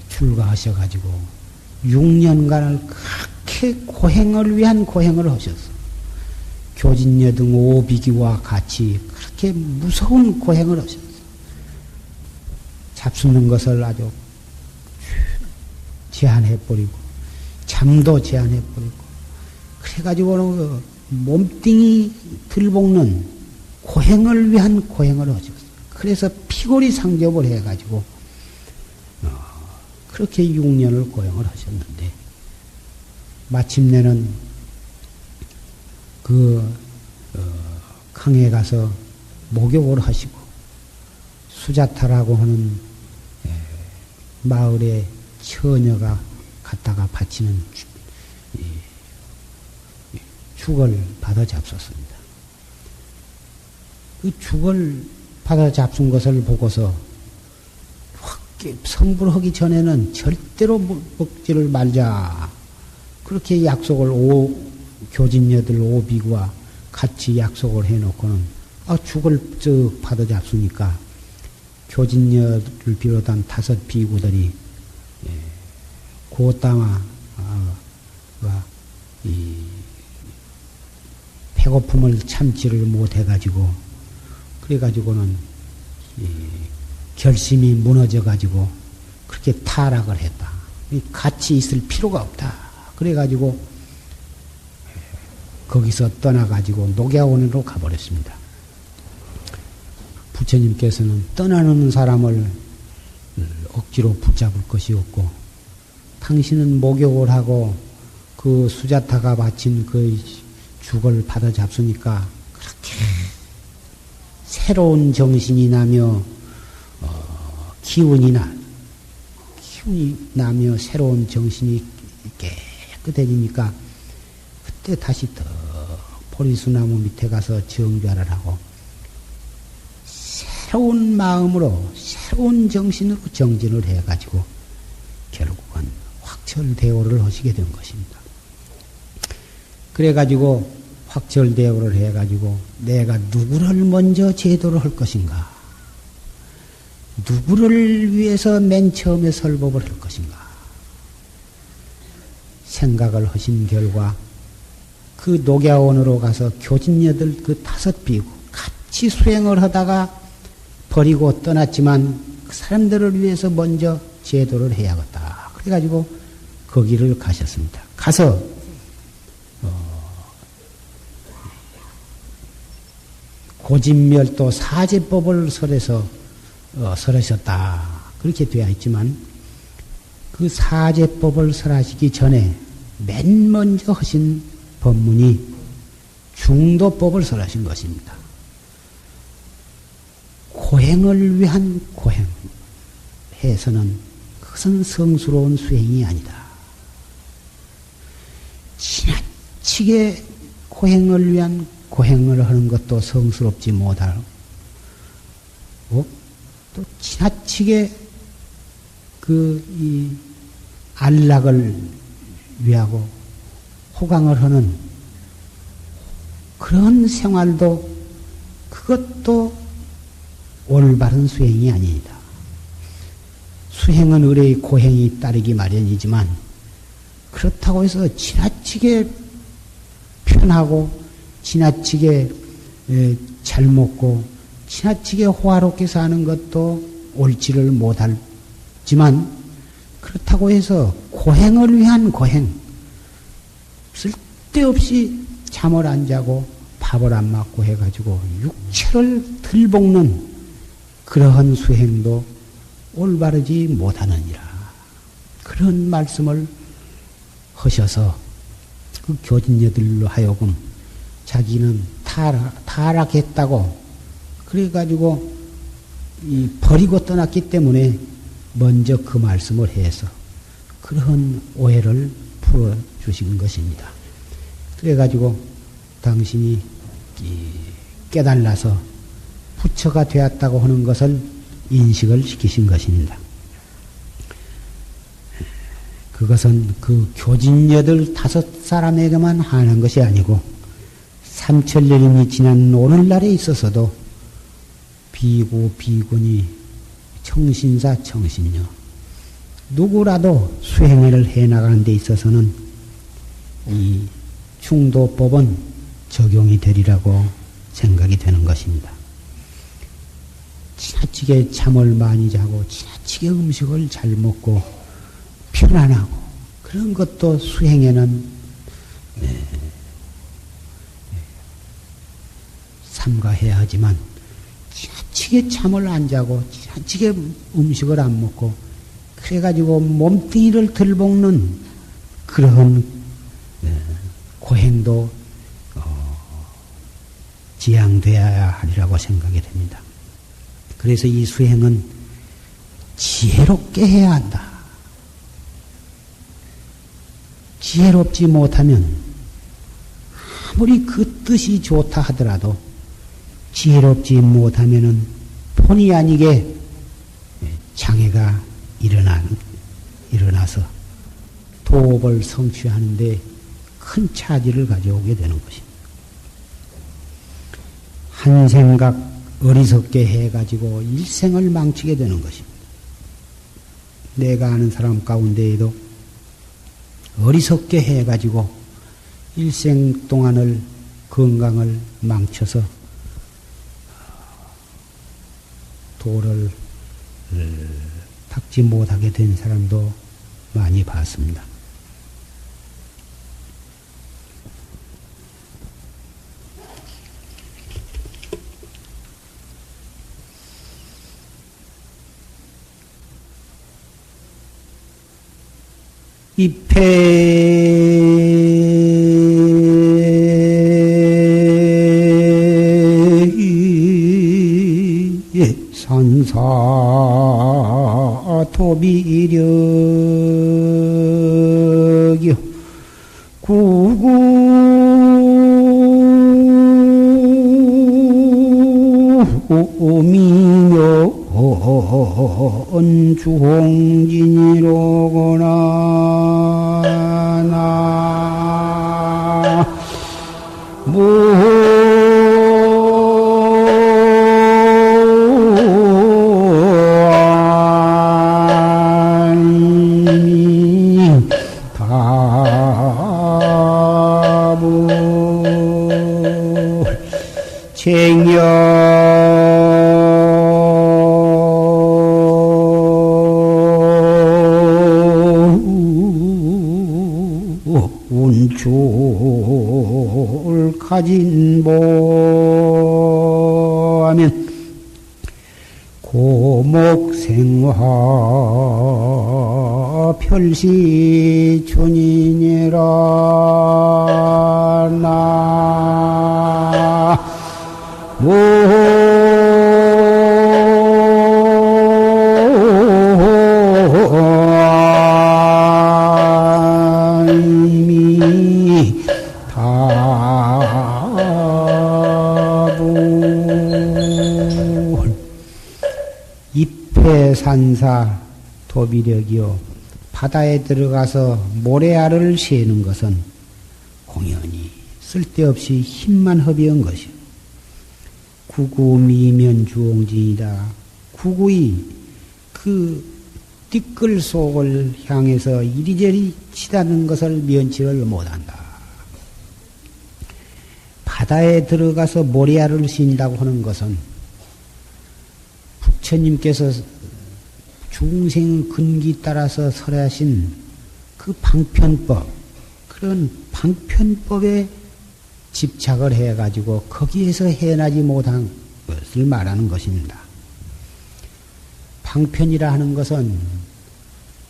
출가하셔가지고 6년간을 그렇게 고행을 위한 고행을 하셨어. 교진녀 등 오비기와 같이 그렇게 무서운 고행을 하셨어. 잡수는 것을 아주 제한해버리고 잠도 제한해버리고 그래가지고 몸뚱이 들볶는 고행을 위한 고행을 하셨어요. 그래서 피골이 상접을 해가지고 그렇게 6년을 고행을 하셨는데 마침내는 강에 가서 목욕을 하시고 수자타라고 하는 마을의 처녀가 갖다가 바치는 죽을 받아 잡섰습니다. 그 죽을 받아 잡순 것을 보고서 성불하기 전에는 절대로 먹지를 말자. 그렇게 약속을 교진녀들 오비구와 같이 약속을 해놓고는 죽을 받아 잡수니까 교진녀를 비롯한 5 비구들이 고따마 배고픔을 참지를 못해가지고 그래가지고는 결심이 무너져가지고 그렇게 타락을 했다. 같이 있을 필요가 없다. 그래가지고 거기서 떠나가지고 녹야원으로 가버렸습니다. 부처님께서는 떠나는 사람을 억지로 붙잡을 것이 없고 당신은 목욕을 하고 그 수자타가 바친 그 죽을 받아 잡수니까 그렇게 새로운 정신이 나며 기운이 나며 새로운 정신이 깨끗해지니까 그때 다시 더 보리수나무 밑에 가서 정별을 하고 새로운 마음으로 새로운 정신으로 정진을 해가지고 결국은 확철대오를 하시게 된 것입니다. 그래가지고 확철대오를 해가지고 내가 누구를 먼저 제도를 할 것인가, 누구를 위해서 맨 처음에 설법을 할 것인가 생각을 하신 결과 그 녹야원으로 가서 교진녀들 그 5비구 같이 수행을 하다가 버리고 떠났지만 그 사람들을 위해서 먼저 제도를 해야겠다. 그래가지고 거기를 가셨습니다. 가서 고진멸도 사제법을 설하셨다. 그렇게 되어 있지만 그 사제법을 설하시기 전에 맨 먼저 하신 법문이 중도법을 설하신 것입니다. 고행을 위한 고행 해서는 그것은 성스러운 수행이 아니다. 지나치게 고행을 위한 고행을 하는 것도 성스럽지 못하고 또 지나치게 이 안락을 위하고 호강을 하는 그런 생활도 그것도 올바른 수행이 아닙니다. 수행은 의뢰의 고행이 따르기 마련이지만 그렇다고 해서 지나치게 편하고 지나치게 잘 먹고 지나치게 호화롭게 사는 것도 옳지를 못하지만 그렇다고 해서 고행을 위한 고행, 쓸데없이 잠을 안 자고 밥을 안 먹고 해가지고 육체를 들볶는 그러한 수행도 올바르지 못하느니라. 그런 말씀을 하셔서 그 교진녀들로 하여금 자기는 타락했다고 그래가지고 버리고 떠났기 때문에 먼저 그 말씀을 해서 그런 오해를 풀어주신 것입니다. 그래가지고 당신이 깨달아서 부처가 되었다고 하는 것을 인식을 시키신 것입니다. 그것은 그 교진녀들 5사람에게만 하는 것이 아니고 3000년이 지난 오늘날에 있어서도 비구, 비구니, 청신사, 청신녀 누구라도 수행을 해나가는 데 있어서는 이 중도법은 적용이 되리라고 생각이 되는 것입니다. 지나치게 잠을 많이 자고 지나치게 음식을 잘 먹고 편안하고 그런 것도 수행에는 삼가해야 하지만 지나치게 잠을 안 자고 지나치게 음식을 안 먹고 그래가지고 몸뚱이를 들볶는 그런 고행도 지양되어야 하리라고 생각이 됩니다. 그래서 이 수행은 지혜롭게 해야 한다. 지혜롭지 못하면 아무리 그 뜻이 좋다 하더라도 지혜롭지 못하면은 본의 아니게 장애가 일어나서 도업을 성취하는데 큰 차질을 가져오게 되는 것입니다. 한 생각 어리석게 해가지고 일생을 망치게 되는 것입니다. 내가 아는 사람 가운데에도 어리석게 해가지고 일생 동안을 건강을 망쳐서 도를 닦지 못하게 된 사람도 많이 봤습니다. 산사 도비력이요 구구미니 주홍진이로구나. 나 운출 가진 보하면 고목생화 별시춘이니라. 나 입해산사 도비력이요. 바다에 들어가서 모래알을 새는 것은 공연히 쓸데없이 힘만 허비한 것이요. 구구미면 주홍진이다. 구구이 그 띠끌 속을 향해서 이리저리 치다는 것을 면치를 못한다. 바다에 들어가서 모래알을 쉰다고 하는 것은 부처님께서 중생 근기 따라서 설하신 그 방편법, 그런 방편법에 집착을 해가지고 거기에서 해나지 못한 것을 말하는 것입니다. 방편이라 하는 것은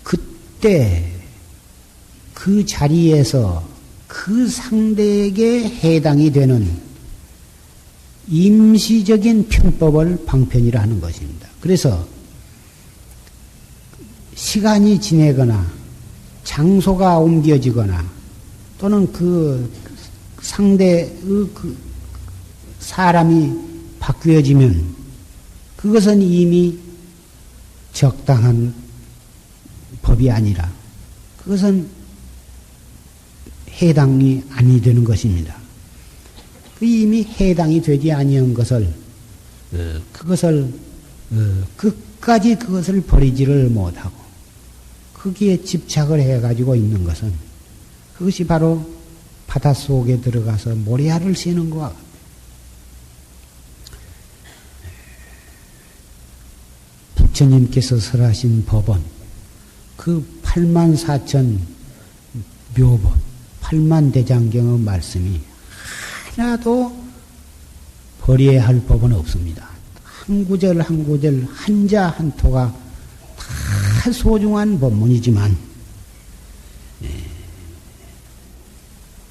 그때 그 자리에서 그 상대에게 해당이 되는 임시적인 편법을 방편이라 하는 것입니다. 그래서 시간이 지내거나 장소가 옮겨지거나 또는 그 상대의 그 사람이 바뀌어지면 그것은 이미 적당한 법이 아니라 그것은 해당이 아니 되는 것입니다. 이미 해당이 되지 아니한 것을 그것을 끝까지 그것을 버리지를 못하고 거기에 집착을 해가지고 있는 것은 그것이 바로 바닷속에 들어가서 모래알을 새는 것과 같아요. 부처님께서 설하신 법은 그 84,000 묘법, 8만대장경의 말씀이 하나도 버려야 할 법은 없습니다. 한 구절 한 구절 한자 한토가 다 소중한 법문이지만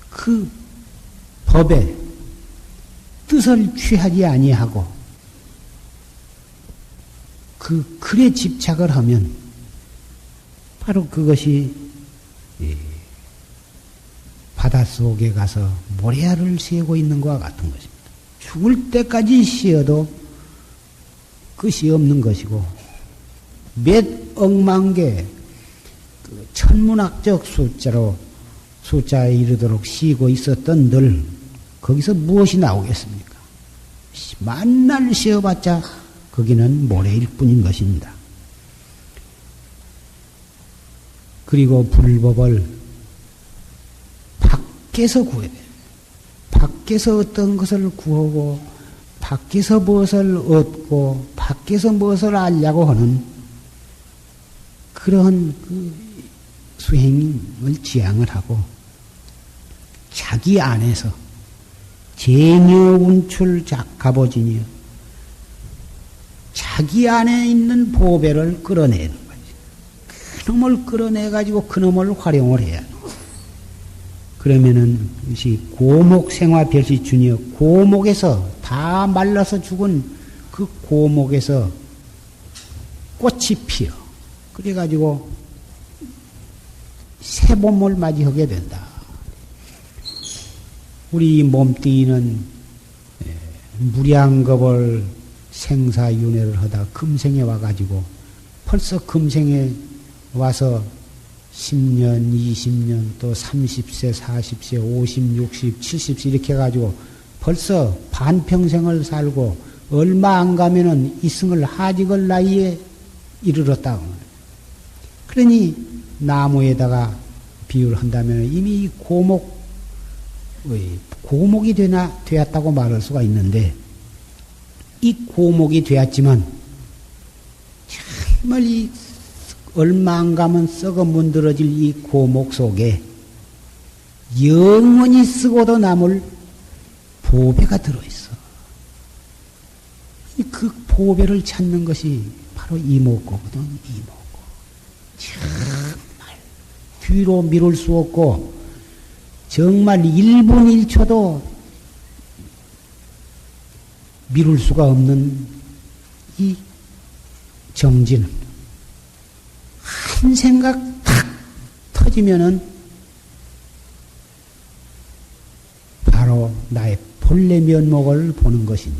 그 법에 뜻을 취하지 아니하고 그 글에 집착을 하면 바로 그것이 바닷속에 가서 모래알을 새고 있는 것과 같은 것입니다. 죽을 때까지 쉬어도 끝이 없는 것이고 몇 억만 개 천문학적 숫자에 이르도록 쉬고 있었던 늘 거기서 무엇이 나오겠습니까? 만날 쉬어봤자 거기는 모래일 뿐인 것입니다. 그리고 불법을 밖에서 구해야 돼요. 밖에서 어떤 것을 구하고 밖에서 무엇을 얻고 밖에서 무엇을 알려고 하는 그러한 그 수행을 지향을 하고 자기 안에서 제녀운출 갑오진이요. 자기 안에 있는 보배를 끌어내는 거지. 그놈을 끌어내가지고 그놈을 활용을 해야 돼. 그러면은 이것이 고목생화별시춘이요. 고목에서 다 말라서 죽은 그 고목에서 꽃이 피어. 그래가지고 새 봄을 맞이하게 된다. 우리 몸뚱이는 무량겁을 생사윤회를 하다 금생에 와가지고 벌써 금생에 와서 10년, 20년, 또 30세, 40세, 50, 60, 70세 이렇게 해가지고 벌써 반평생을 살고 얼마 안 가면은 이승을 하직을 나이에 이르렀다고. 그러니 나무에다가 비유를 한다면 이미 이 고목이 되었다고 말할 수가 있는데 이 고목이 되었지만 정말 이 얼마 안 가면 썩어 문드러질 이 고목 속에 영원히 쓰고도 남을 보배가 들어있어. 그 보배를 찾는 것이 바로 이목고거든. 이목고. 정말 뒤로 미룰 수 없고 정말 1분 1초도 미룰 수가 없는 이 정진. 한 생각 탁 터지면은 바로 나의 본래 면목을 보는 것이니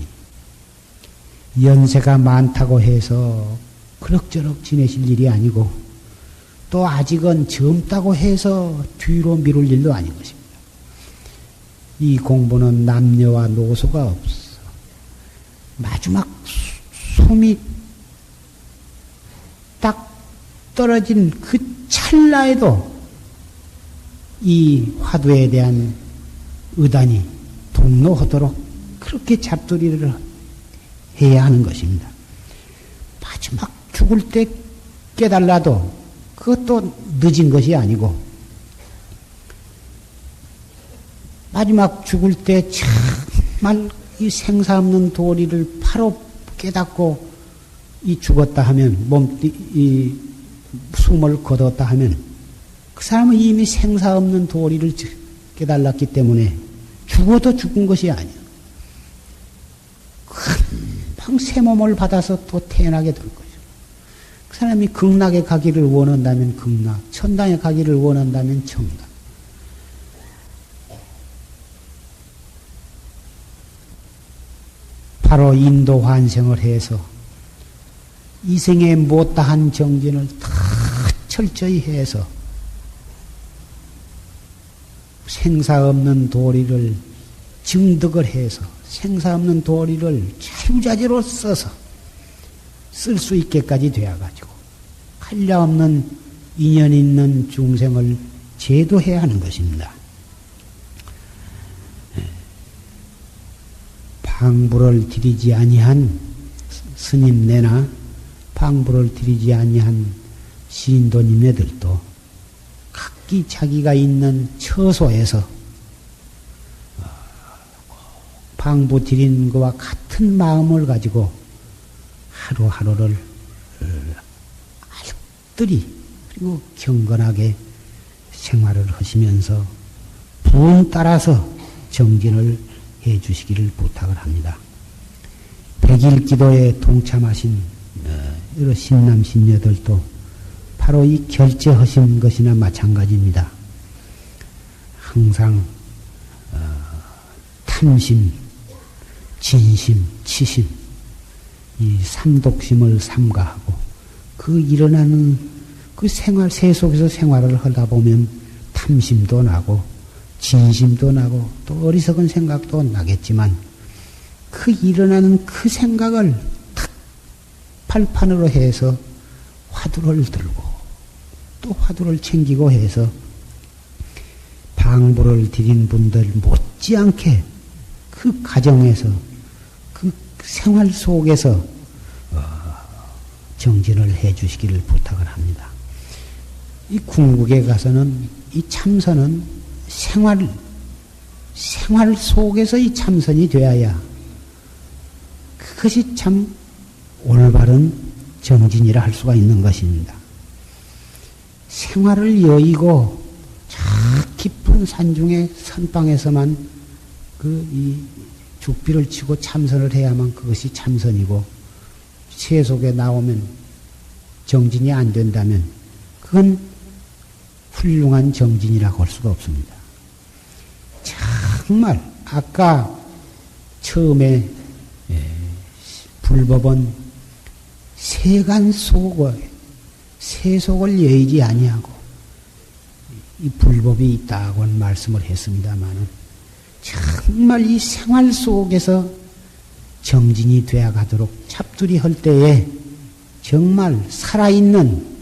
연세가 많다고 해서 그럭저럭 지내실 일이 아니고 또 아직은 젊다고 해서 뒤로 미룰 일도 아닌 것입니다. 이 공부는 남녀와 노소가 없어. 마지막 숨이 딱 떨어진 그 찰나에도 이 화두에 대한 의단이 동로하도록 그렇게 잡두리를 해야 하는 것입니다. 마지막 죽을 때 깨달아도 그것도 늦은 것이 아니고 마지막 죽을 때 정말 이 생사 없는 도리를 바로 깨닫고 이 죽었다 하면 이 숨을 거뒀다 하면 그 사람은 이미 생사 없는 도리를 깨달았기 때문에 죽어도 죽은 것이 아니야. 금방 새 몸을 받아서 또 태어나게 될 거죠. 그 사람이 극락에 가기를 원한다면 극락, 천당에 가기를 원한다면 천당. 바로 인도 환생을 해서 이생에 못다한 정진을 다 철저히 해서 생사 없는 도리를 증득을 해서 생사 없는 도리를 자유자재로 써서 쓸 수 있게까지 되어가지고 한량없는 인연 있는 중생을 제도해야 하는 것입니다. 방부를 드리지 아니한 스님네나 방부를 드리지 아니한 신도님네들도 각기 자기가 있는 처소에서 방부 드리는 것과 같은 마음을 가지고 하루하루를 알뜰히 그리고 경건하게 생활을 하시면서 분 따라서 정진을 해 주시기를 부탁을 합니다. 백일 기도에 동참하신 여러 신남 신녀들도 바로 이 결제하신 것이나 마찬가지입니다. 항상 탐심, 진심, 치심 이 삼독심을 삼가하고 그 일어나는 그 생활 세 속에서 생활을 하다 보면 탐심도 나고 진심도 나고 또 어리석은 생각도 나겠지만 그 일어나는 그 생각을 탁 발판으로 해서 화두를 들고 또 화두를 챙기고 해서 방부를 드린 분들 못지않게 그 가정에서 그 생활 속에서 정진을 해 주시기를 부탁을 합니다. 이 궁극에 가서는 이 참선은 생활 속에서 이 참선이 되어야 그것이 참 올바른 정진이라 할 수가 있는 것입니다. 생활을 여의고 저 깊은 산중의 선방에서만 이 죽비를 치고 참선을 해야만 그것이 참선이고 세속에 나오면 정진이 안 된다면 그건 훌륭한 정진이라고 할 수가 없습니다. 정말 아까 처음에 불법은 세간 속에 세속을 예의지 아니하고 이 불법이 있다고 말씀을 했습니다마는 정말 이 생활 속에서 정진이 되어가도록 잡두리 할 때에 정말 살아있는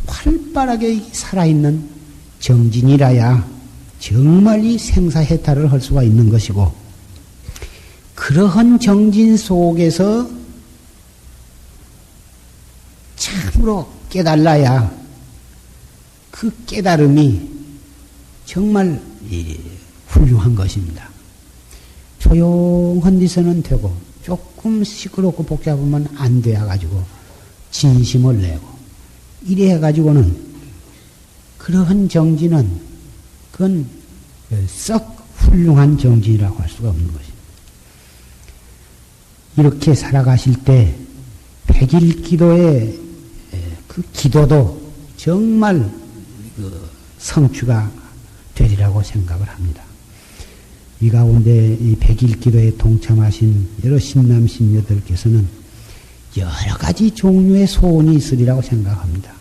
활발하게 살아있는 정진이라야 정말 이 생사해탈을 할 수가 있는 것이고 그러한 정진 속에서 참으로 깨달아야 그 깨달음이 정말 훌륭한 것입니다. 조용한 데서는 되고 조금 시끄럽고 복잡하면 안 돼가지고 진심을 내고 이래 가지고는 그러한 정진은 그건 썩 훌륭한 정진이라고 할 수가 없는 것입니다. 이렇게 살아가실 때 백일 기도의 그 기도도 정말 성취가 되리라고 생각을 합니다. 이 가운데 이 백일 기도에 동참하신 여러 신남 신녀들께서는 여러 가지 종류의 소원이 있으리라고 생각합니다.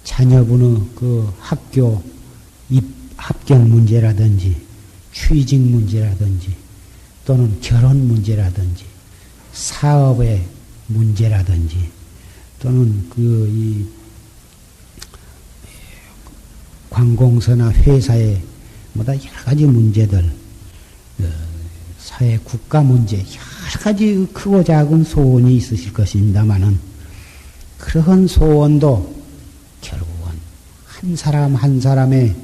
자녀분의 그 학교 합격 문제라든지 취직 문제라든지 또는 결혼 문제라든지 사업의 문제라든지 또는 이 관공서나 회사의 뭐다 여러 가지 문제들, 사회 국가 문제 여러 가지 크고 작은 소원이 있으실 것입니다만은 그러한 소원도 결국은 한 사람 한 사람의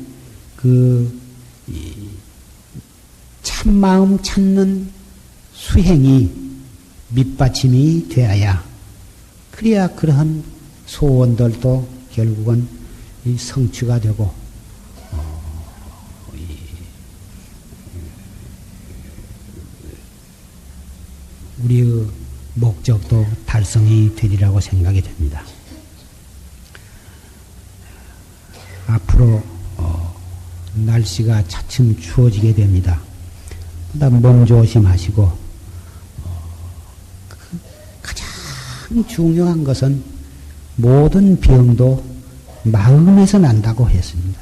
참마음 찾는 수행이 밑받침이 되어야 그래야 그러한 소원들도 결국은 성취가 되고 우리의 목적도 달성이 되리라고 생각이 됩니다. 앞으로 날씨가 차츰 추워지게 됩니다. 몸 조심하시고 가장 중요한 것은 모든 병도 마음에서 난다고 했습니다.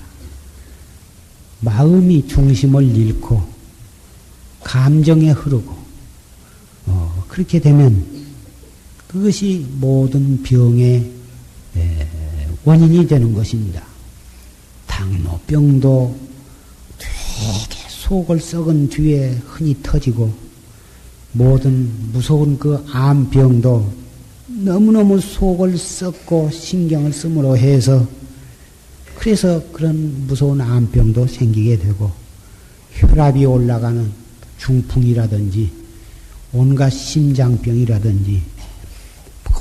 마음이 중심을 잃고 감정에 흐르고 그렇게 되면 그것이 모든 병의 원인이 되는 것입니다. 당뇨병도 되게 속을 썩은 뒤에 흔히 터지고 모든 무서운 그 암병도 너무너무 속을 썩고 신경을 쓰므로 해서 그래서 그런 무서운 암병도 생기게 되고 혈압이 올라가는 중풍이라든지 온갖 심장병이라든지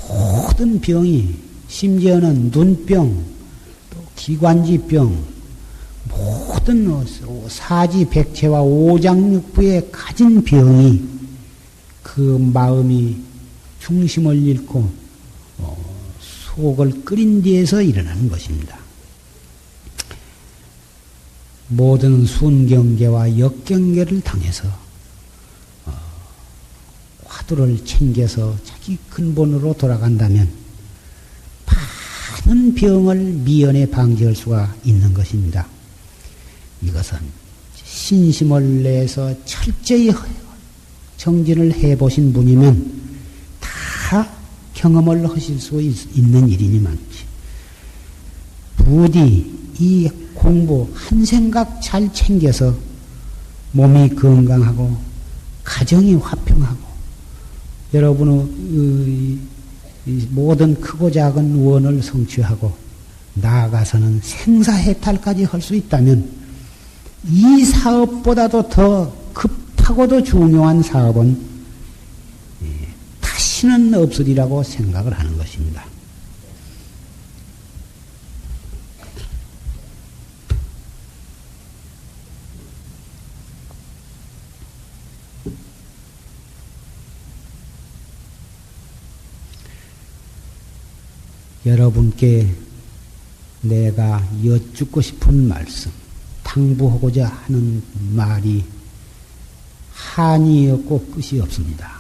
모든 병이 심지어는 눈병 또 기관지병 모든 사지백체와 오장육부에 가진 병이 그 마음이 중심을 잃고 속을 끓인 뒤에서 일어나는 것입니다. 모든 순경계와 역경계를 당해서 화두를 챙겨서 자기 근본으로 돌아간다면 많은 병을 미연에 방지할 수가 있는 것입니다. 이것은 신심을 내서 철저히 정진을 해보신 분이면 다 경험을 하실 수 있는 일이니만치 부디 이 공부 한 생각 잘 챙겨서 몸이 건강하고 가정이 화평하고 여러분의 모든 크고 작은 원을 성취하고 나아가서는 생사해탈까지 할 수 있다면 이 사업보다도 더 급하고도 중요한 사업은 다시는 없으리라고 생각을 하는 것입니다. 여러분께 내가 여쭙고 싶은 말씀, 당부하고자 하는 말이 한이 없고 끝이 없습니다.